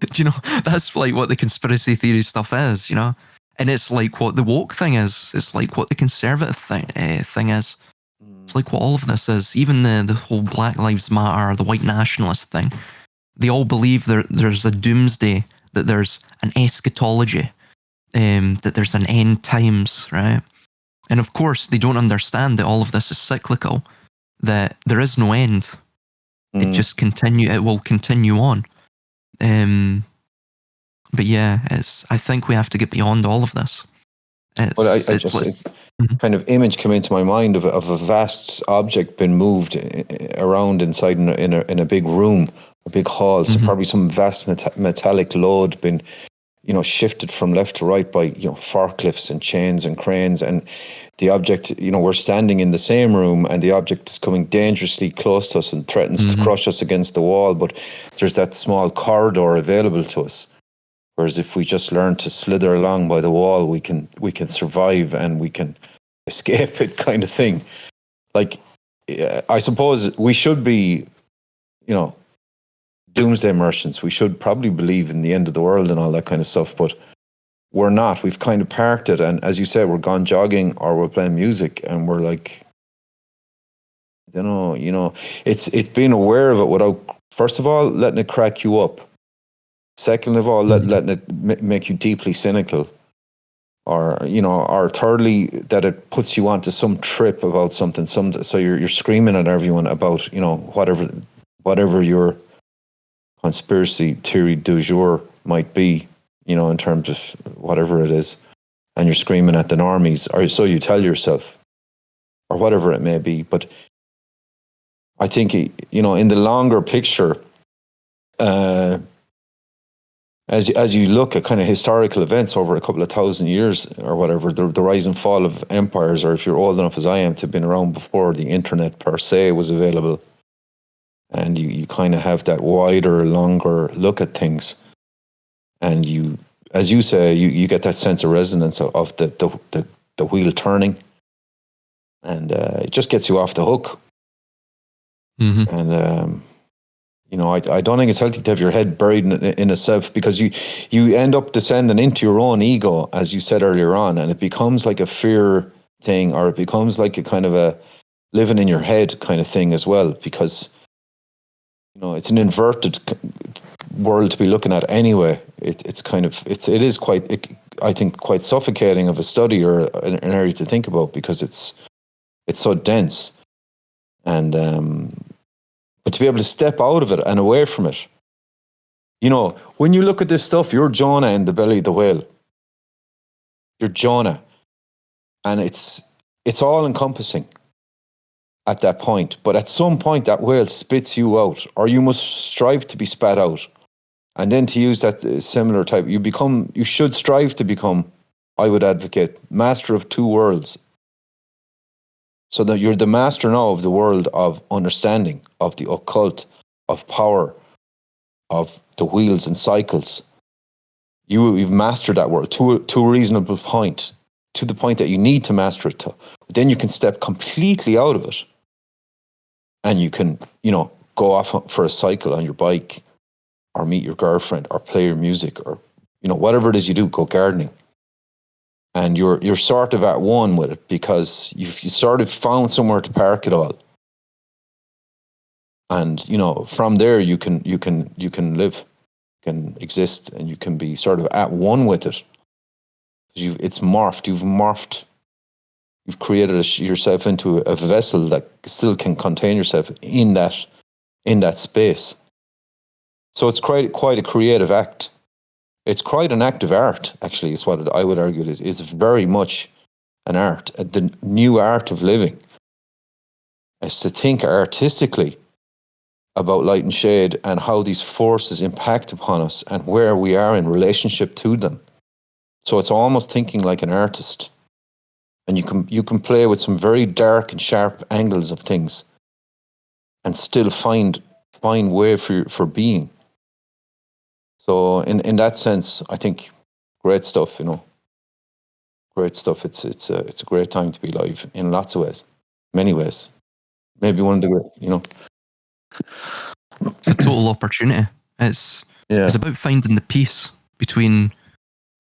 Do you know? That's like what the conspiracy theory stuff is, you know? And it's like what the woke thing is. It's like what the conservative thing is. It's like what all of this is. Even the whole Black Lives Matter, the white nationalist thing. They all believe there's a doomsday, that there's an eschatology, that there's an end times, right? And of course, they don't understand that all of this is cyclical, that there is no end. It will continue on. But yeah, I think we have to get beyond all of this. Kind of image came into my mind of a vast object being moved around inside in a big room, a big hall. So probably some vast metallic load been, you know, shifted from left to right by, you know, forklifts and chains and cranes, and the object, you know, we're standing in the same room and the object is coming dangerously close to us and threatens to crush us against the wall, but there's that small corridor available to us. Whereas if we just learn to slither along by the wall, we can survive and we can escape it, kind of thing. Like, I suppose we should be, doomsday merchants. We should probably believe in the end of the world and all that kind of stuff, but we're not. We've kind of parked it, and as you said, we're gone jogging or we're playing music, and we're like, it's being aware of it without, first of all, letting it crack you up. Second of all, letting it make you deeply cynical, or thirdly, that it puts you onto some trip about something. So you're screaming at everyone about whatever your conspiracy theory du jour might be, in terms of whatever it is, and you're screaming at the normies, or so you tell yourself, or whatever it may be. But I think, in the longer picture, as you look at kind of historical events over a couple of thousand years or whatever, the rise and fall of empires, or if you're old enough as I am to have been around before the internet per se was available, and you kind of have that wider, longer look at things, and you, as you say, you get that sense of resonance of the wheel turning, and it just gets you off the hook. Mm-hmm. And I don't think it's healthy to have your head buried in a self, because you end up descending into your own ego, as you said earlier on, and it becomes like a fear thing, or it becomes like a kind of a living in your head kind of thing as well, because it's an inverted world to be looking at anyway. It is quite, I think, quite suffocating of a study, or an area to think about, because it's so dense, and but to be able to step out of it and away from it, when you look at this stuff, you're Jonah in the belly of the whale. You're Jonah, and it's all encompassing at that point. But at some point, that whale spits you out, or you must strive to be spat out. And then, to use that similar type, you should strive to become, I would advocate, master of two worlds. So that you're the master now of the world of understanding, of the occult, of power, of the wheels and cycles. You've mastered that world to a reasonable point, to the point that you need to master it to. Then you can step completely out of it, and you can, go off for a cycle on your bike, or meet your girlfriend, or play your music, or whatever it is you do, go gardening. And you're sort of at one with it, because you sort of found somewhere to park it all. And from there you can live, can exist, and you can be sort of at one with it. It's morphed. You've created yourself into a vessel that still can contain yourself in that space. So it's quite a creative act. It's quite an act of art, actually, is what I would argue it is. It's very much an art, the new art of living. Is to think artistically about light and shade, and how these forces impact upon us, and where we are in relationship to them. So it's almost thinking like an artist. And you can play with some very dark and sharp angles of things, and still find way for being. So in that sense, I think great stuff. Great stuff. It's a great time to be alive in lots of ways, many ways. Maybe one of the It's a total opportunity. It's about finding the peace between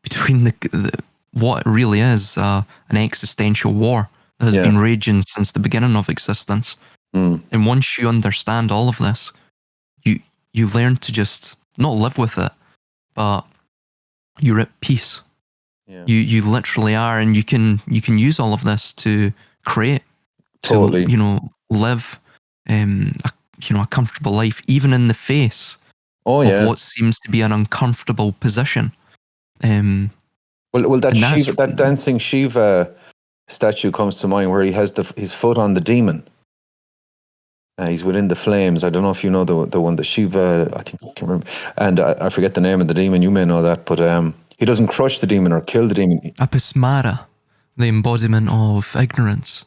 the what it really is, an existential war that has been raging since the beginning of existence. And once you understand all of this, you learn to just not live with it, but you're at peace. Yeah. You literally are, and you can use all of this to create, totally, to live a comfortable life, even in the face of what seems to be an uncomfortable position. Well, that dancing Shiva statue comes to mind, where he has his foot on the demon. He's within the flames. I don't know if you know the one, the Shiva, I think I can remember, and I forget the name of the demon. You may know that, but he doesn't crush the demon or kill the demon. Apismara, the embodiment of ignorance.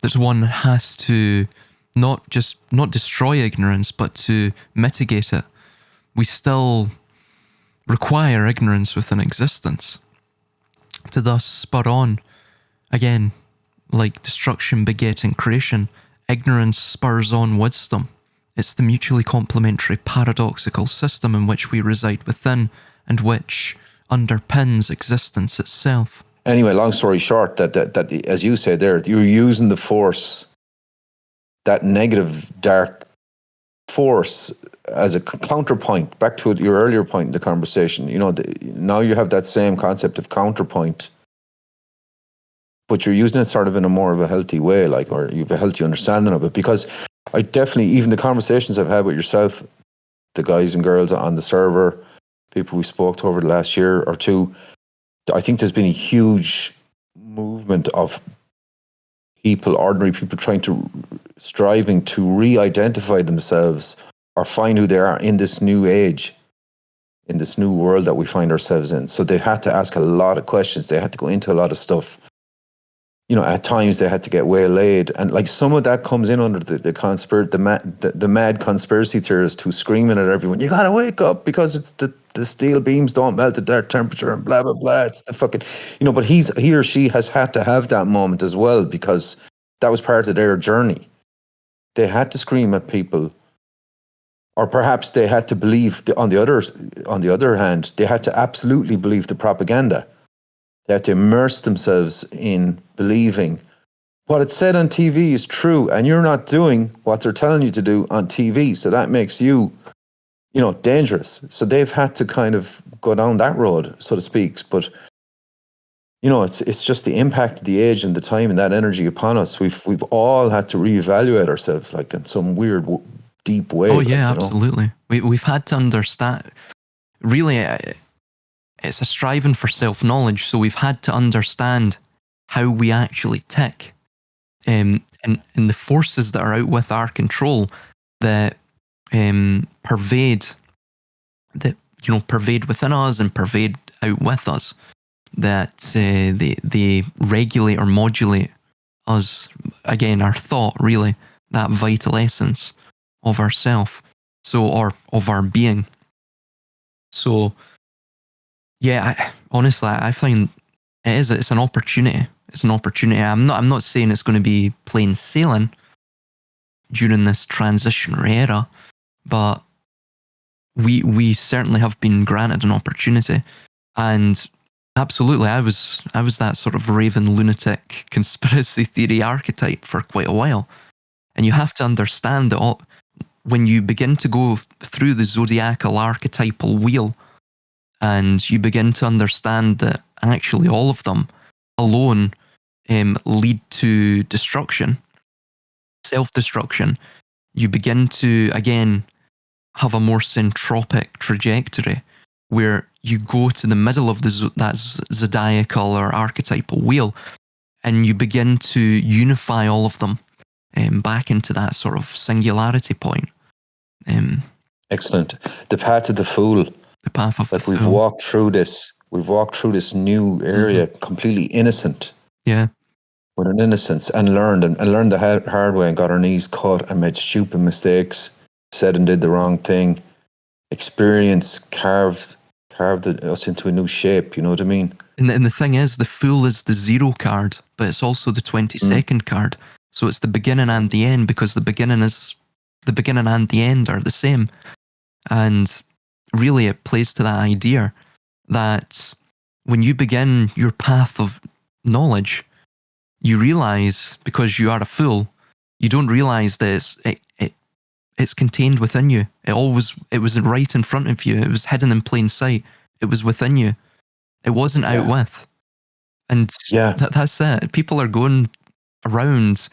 That one has to not destroy ignorance, but to mitigate it. We still require ignorance within existence to thus spur on, again, like destruction begetting creation, ignorance spurs on wisdom. It's the mutually complementary paradoxical system in which we reside within and which underpins existence itself. Anyway, long story short, that as you say there, you're using the force, that negative, dark force, as a counterpoint. Back to your earlier point in the conversation, now you have that same concept of counterpoint, but you're using it sort of in a more of a healthy way, or you have a healthy understanding of it. Because I definitely, even the conversations I've had with yourself, the guys and girls on the server, people we spoke to over the last year or two, I think there's been a huge movement of people, ordinary people, striving to re-identify themselves or find who they are in this new age, in this new world that we find ourselves in. So they had to ask a lot of questions. They had to go into a lot of stuff. At times they had to get waylaid, and some of that comes in under the mad conspiracy theorist who's screaming at everyone, "You gotta wake up because it's the steel beams don't melt at that temperature and blah blah blah." It's the fucking, but he or she has had to have that moment as well, because that was part of their journey. They had to scream at people, or perhaps they had to believe on the other hand, they had to absolutely believe the propaganda. They have to immerse themselves in believing what it's said on TV is true, and you're not doing what they're telling you to do on TV. So that makes you, dangerous. So they've had to kind of go down that road, so to speak. But it's just the impact of the age and the time and that energy upon us. We've all had to reevaluate ourselves, in some weird, deep way. Oh yeah, absolutely. We've had to understand. Really. It's a striving for self-knowledge, so we've had to understand how we actually tick, and the forces that are out with our control that pervade within us and pervade out with us, that they regulate or modulate us, again, our thought, really, that vital essence of ourself, or of our being. So yeah, honestly, I find it's an opportunity. It's an opportunity. I'm not saying it's going to be plain sailing during this transitionary era, but we certainly have been granted an opportunity. And absolutely, I was that sort of raven lunatic conspiracy theory archetype for quite a while. And you have to understand that when you begin to go through the zodiacal archetypal wheel, and you begin to understand that actually all of them alone lead to destruction, self-destruction, you begin to, again, have a more centropic trajectory where you go to the middle of that zodiacal or archetypal wheel, and you begin to unify all of them back into that sort of singularity point. Excellent. The path of the fool. The path of the fool. We've walked through this new area, completely innocent. Yeah. With an innocence, and learned the hard way, and got our knees cut and made stupid mistakes, said and did the wrong thing. Experience carved us into a new shape, you know what I mean? And the thing is, the fool is the 0 card, but it's also the 22nd card. So it's the beginning and the end, because the beginning and the end are the same. And really, it plays to that idea that when you begin your path of knowledge, you realize, because you are a fool, you don't realize that it's contained within you. It was right in front of you. It was hidden in plain sight. It was within you. It wasn't out with. And that's it. People are going around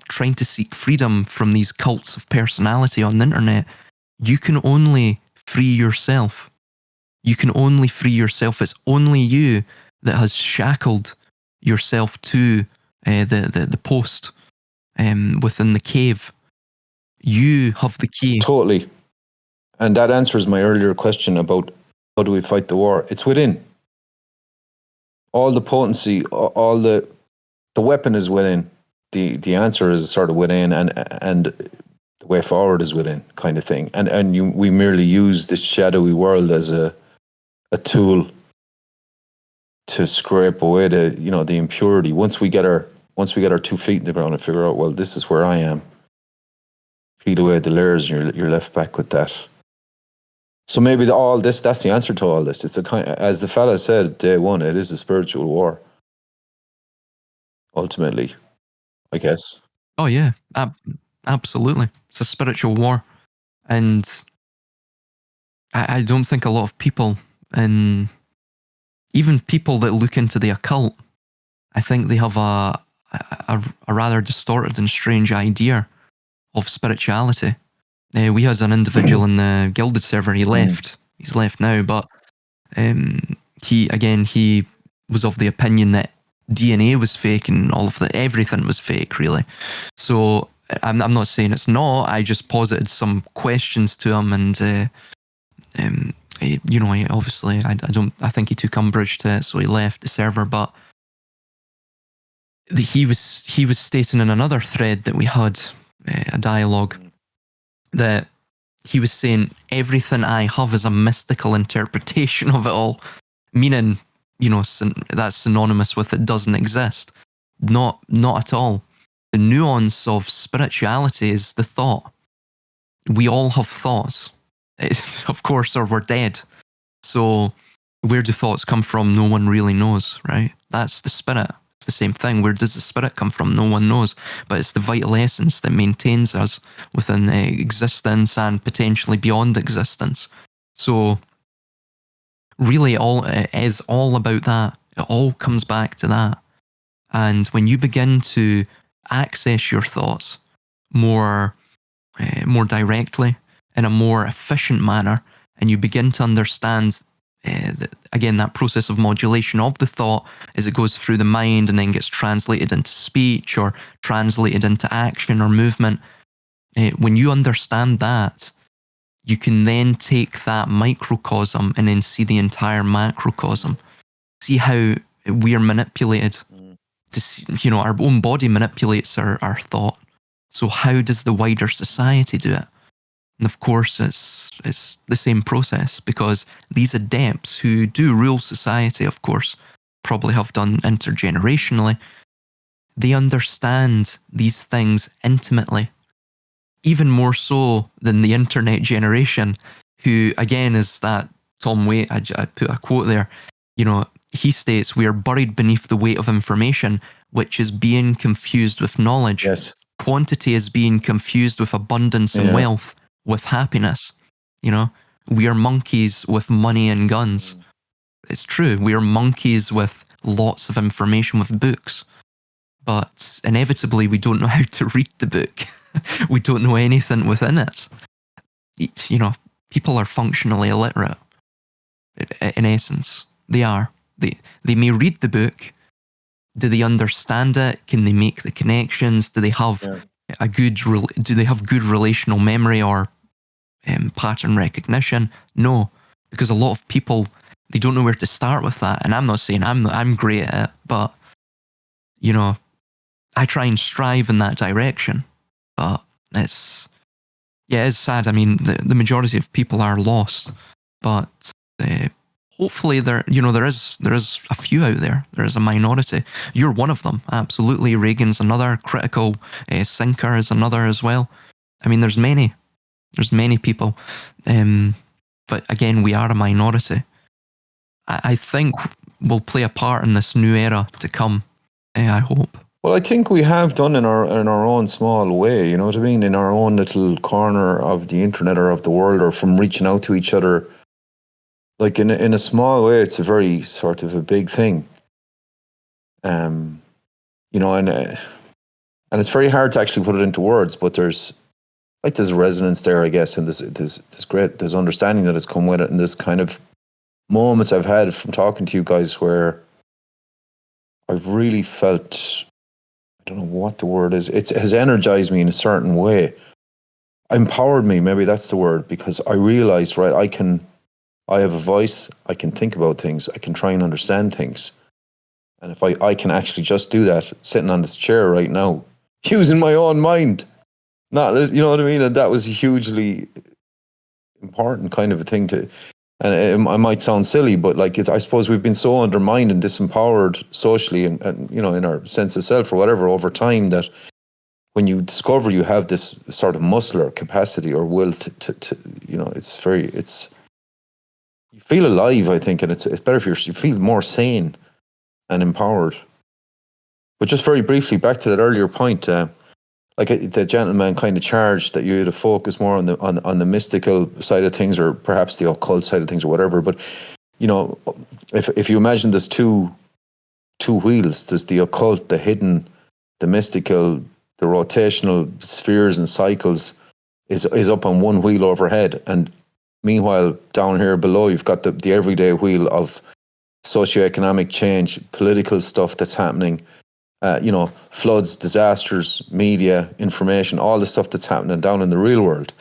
trying to seek freedom from these cults of personality on the internet. You can only free yourself. You can only free yourself. It's only you that has shackled yourself to the post within the cave. You have the key. Totally. And that answers my earlier question about how do we fight the war. It's within. All the potency, all the weapon is within. The answer is sort of within, and the way forward is within, kind of thing. And we merely use this shadowy world as a tool to scrape away the impurity. Once we get our once we get our 2 feet in the ground and figure out, well, this is where I am. Peel away the layers, and you're left back with that. So maybe that's the answer to all this. It's a kind, as the fella said day one, it is a spiritual war. Ultimately, I guess. Oh yeah, absolutely. It's a spiritual war, and I don't think a lot of people, and even people that look into the occult, I think they have a rather distorted and strange idea of spirituality. We had an individual in the Gilded server. He left. He's left now, but he was of the opinion that DNA was fake and everything was fake, really. So I'm not saying it's not. I just posited some questions to him, and obviously I think he took umbrage to it, so he left the server. But he was stating in another thread that we had a dialogue that he was saying everything I have is a mystical interpretation of it all, meaning, that's synonymous with it doesn't exist. Not at all. The nuance of spirituality is the thought. We all have thoughts, of course, or we're dead. So where do thoughts come from? No one really knows, right? That's the spirit. It's the same thing. Where does the spirit come from? No one knows. But it's the vital essence that maintains us within existence and potentially beyond existence. So really it is all about that. It all comes back to that. And when you begin to access your thoughts more directly, in a more efficient manner, and you begin to understand, that process of modulation of the thought as it goes through the mind and then gets translated into speech or translated into action or movement. When you understand that, you can then take that microcosm and then see the entire macrocosm. See how we are manipulated to see, our own body manipulates our thought. So how does the wider society do it? And of course, it's the same process, because these adepts who do rule society, of course, probably have done intergenerationally. They understand these things intimately, even more so than the internet generation, who, again, is that Tom Waite, I put a quote there, he states, "We are buried beneath the weight of information, which is being confused with knowledge. Yes. Quantity is being confused with abundance and wealth, with happiness. We are monkeys with money and guns." It's true. We are monkeys with lots of information, with books. But inevitably, we don't know how to read the book. We don't know anything within it. People are functionally illiterate. In essence, they are. They may read the book. Do they understand it? Can they make the connections? Do they have do they have good relational memory or pattern recognition? No, because a lot of people, they don't know where to start with that. And I'm not saying I'm great at it, but I try and strive in that direction. But it's sad. I mean, the majority of people are lost, but hopefully there is a few out there. There is a minority. You're one of them, absolutely. Reagan's another. Critical Sinker is another as well. I mean, there's many people, but again, we are a minority. I think we'll play a part in this new era to come. I hope. Well, I think we have done in our own small way. You know what I mean? In our own little corner of the internet or of the world, or from reaching out to each other. Like in a small way, it's a very sort of a big thing. And it's very hard to actually put it into words, but there's resonance there, I guess, and there's understanding that has come with it, and there's kind of moments I've had from talking to you guys where I've really felt, I don't know what the word is, it has energized me in a certain way, empowered me, maybe that's the word, because I realized, right, I have a voice, I can think about things, I can try and understand things, and if I can actually just do that, sitting on this chair right now, using my own mind, not, you know what I mean, and that was a hugely important kind of a thing to And it might sound silly, but like I suppose we've been so undermined and disempowered socially, and in our sense of self or whatever over time, that when you discover you have this sort of muscle or capacity or will to you feel alive, I think, and it's better if you feel more sane and empowered. But just very briefly, back to that earlier point, the gentleman kind of charged that you had to focus more on the mystical side of things, or perhaps the occult side of things, or whatever. But if you imagine there's two wheels, there's the occult, the hidden, the mystical, the rotational spheres and cycles is up on one wheel overhead, and meanwhile down here below you've got the everyday wheel of socioeconomic change, political stuff that's happening. Floods, disasters, media, information, all the stuff that's happening down in the real world,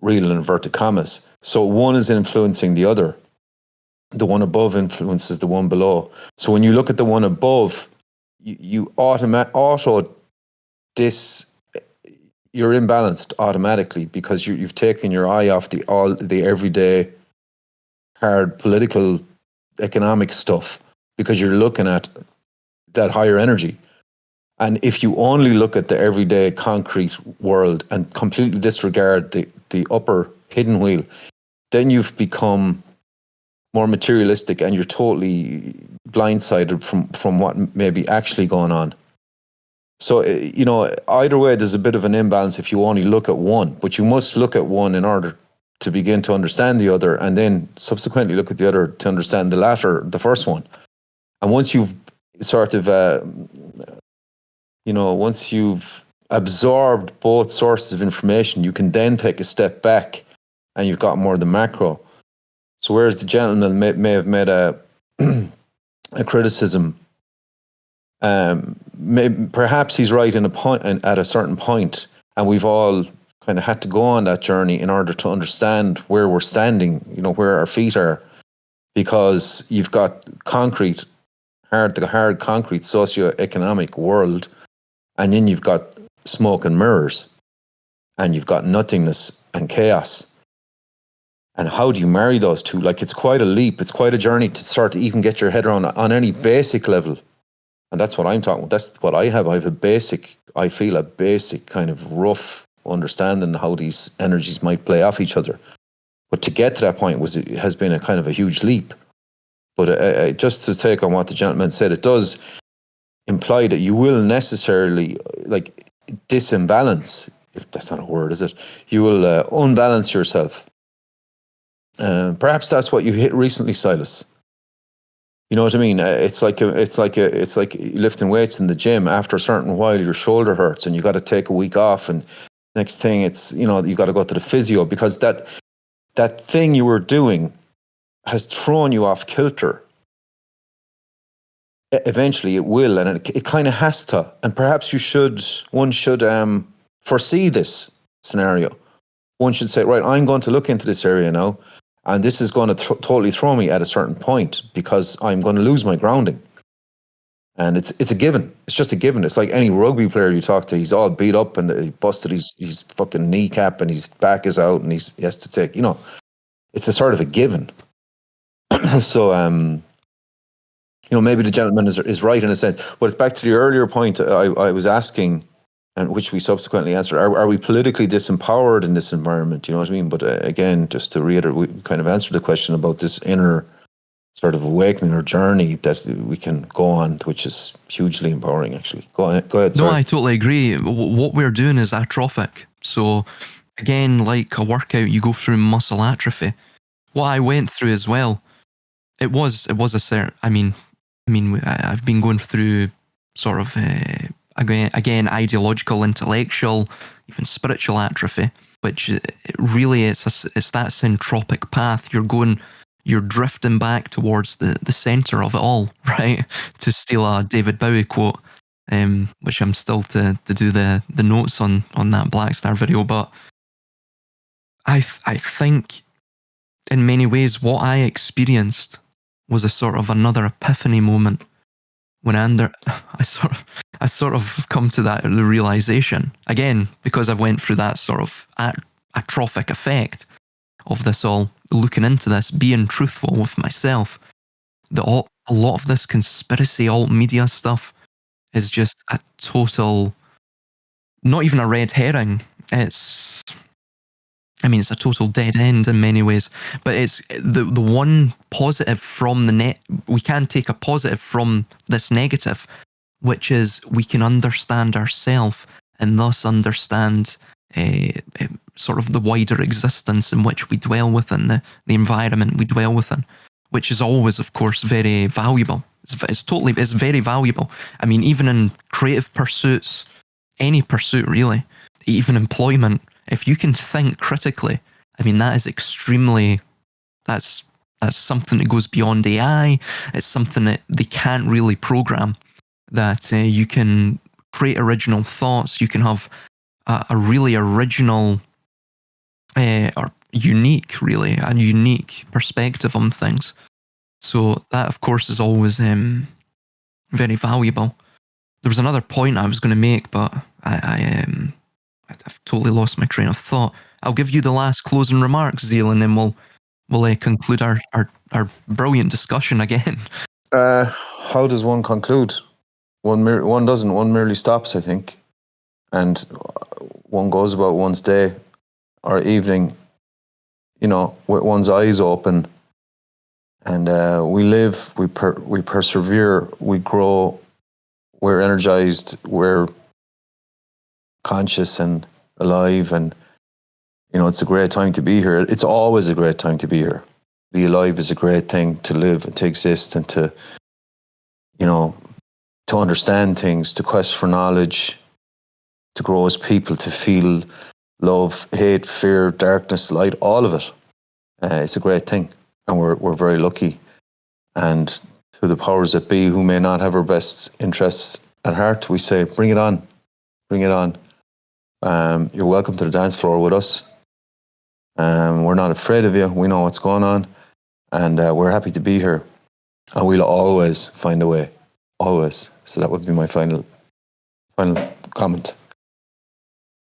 real in inverted commas. So one is influencing the other. The one above influences the one below. So when you look at the one above, you're imbalanced automatically, because you've taken your eye off the everyday hard political economic stuff, because you're looking at that higher energy. And if you only look at the everyday concrete world and completely disregard the upper hidden wheel, then you've become more materialistic, and you're totally blindsided from what may be actually going on. So, either way, there's a bit of an imbalance if you only look at one, but you must look at one in order to begin to understand the other, and then subsequently look at the other to understand the first one. And once you've sort of, once you've absorbed both sources of information, you can then take a step back, and you've got more of the macro. So whereas the gentleman may have made a criticism, perhaps he's right at a certain point, and we've all kind of had to go on that journey in order to understand where we're standing, where our feet are, because you've got the hard concrete socio-economic world, and then you've got smoke and mirrors, and you've got nothingness and chaos. And how do you marry those two? Like, it's quite a leap. It's quite a journey to start to even get your head around on any basic level. And that's what I'm talking about. That's what I have. I feel a basic kind of rough understanding how these energies might play off each other. But to get to that point has been a kind of a huge leap. But just to take on what the gentleman said, it does imply that you will necessarily disimbalance, if that's not a word, is it? You will unbalance yourself. Perhaps that's what you hit recently, Silas. You know what I mean? It's like lifting weights in the gym. After a certain while, your shoulder hurts, and you got to take a week off. And next thing, it's you got to go to the physio, because that thing you were doing has thrown you off kilter. Eventually, it will, and it kind of has to. And perhaps one should foresee this scenario. One should say, right, I'm going to look into this area now, and this is going to totally throw me at a certain point, because I'm going to lose my grounding. And it's a given. It's just a given. It's like any rugby player you talk to. He's all beat up, and he busted his fucking kneecap, and his back is out, and he has to take, it's a sort of a given. So, maybe the gentleman is right in a sense. But it's back to the earlier point I was asking, and which we subsequently answered. Are we politically disempowered in this environment? You know what I mean? But again, just to reiterate, we kind of answered the question about this inner sort of awakening or journey that we can go on, which is hugely empowering, actually. Go ahead. No, I totally agree. What we're doing is atrophic. So again, like a workout, you go through muscle atrophy. What I went through as well, it was a certain, I've been going through sort of, again, ideological, intellectual, even spiritual atrophy, which really it's that syntropic path. You're drifting back towards the center of it all, right? To steal a David Bowie quote, which I'm still to do the notes on that Black Star video. But I think in many ways what I experienced was a sort of another epiphany moment when I sort of come to that realization again, because I went through that sort of atrophic effect of this all, looking into this, being truthful with myself, a lot of this conspiracy alt media stuff is just a total, not even a red herring. It's a total dead end in many ways, but it's the one positive from the net. We can take a positive from this negative, which is we can understand ourselves and thus understand sort of the wider existence in which we dwell within, the environment we dwell within, which is always, of course, very valuable. It's very valuable. I mean, even in creative pursuits, any pursuit really, even employment, if you can think critically, I mean, that is extremely, that's something that goes beyond AI. It's something that they can't really program, that you can create original thoughts. You can have a really original or unique, really, a unique perspective on things. So that, of course, is always very valuable. There was another point I was going to make, but I've totally lost my train of thought. I'll give you the last closing remarks, Zeal, and then we'll conclude our brilliant discussion again. How does one conclude? One doesn't. One merely stops, I think, and one goes about one's day or evening, with one's eyes open, and we live, we persevere, we grow, we're energized, we're conscious and alive, and it's a great time to be here. It's always a great time to be here. Be alive is a great thing, to live and to exist and to to understand things, to quest for knowledge, to grow as people, to feel love, hate, fear, darkness, light, all of it. It's a great thing, and we're very lucky. And to the powers that be, who may not have our best interests at heart, we say, bring it on, bring it on. You're welcome to the dance floor with us. We're not afraid of you. We know what's going on, and we're happy to be here. And we'll always find a way, always. So that would be my final comment.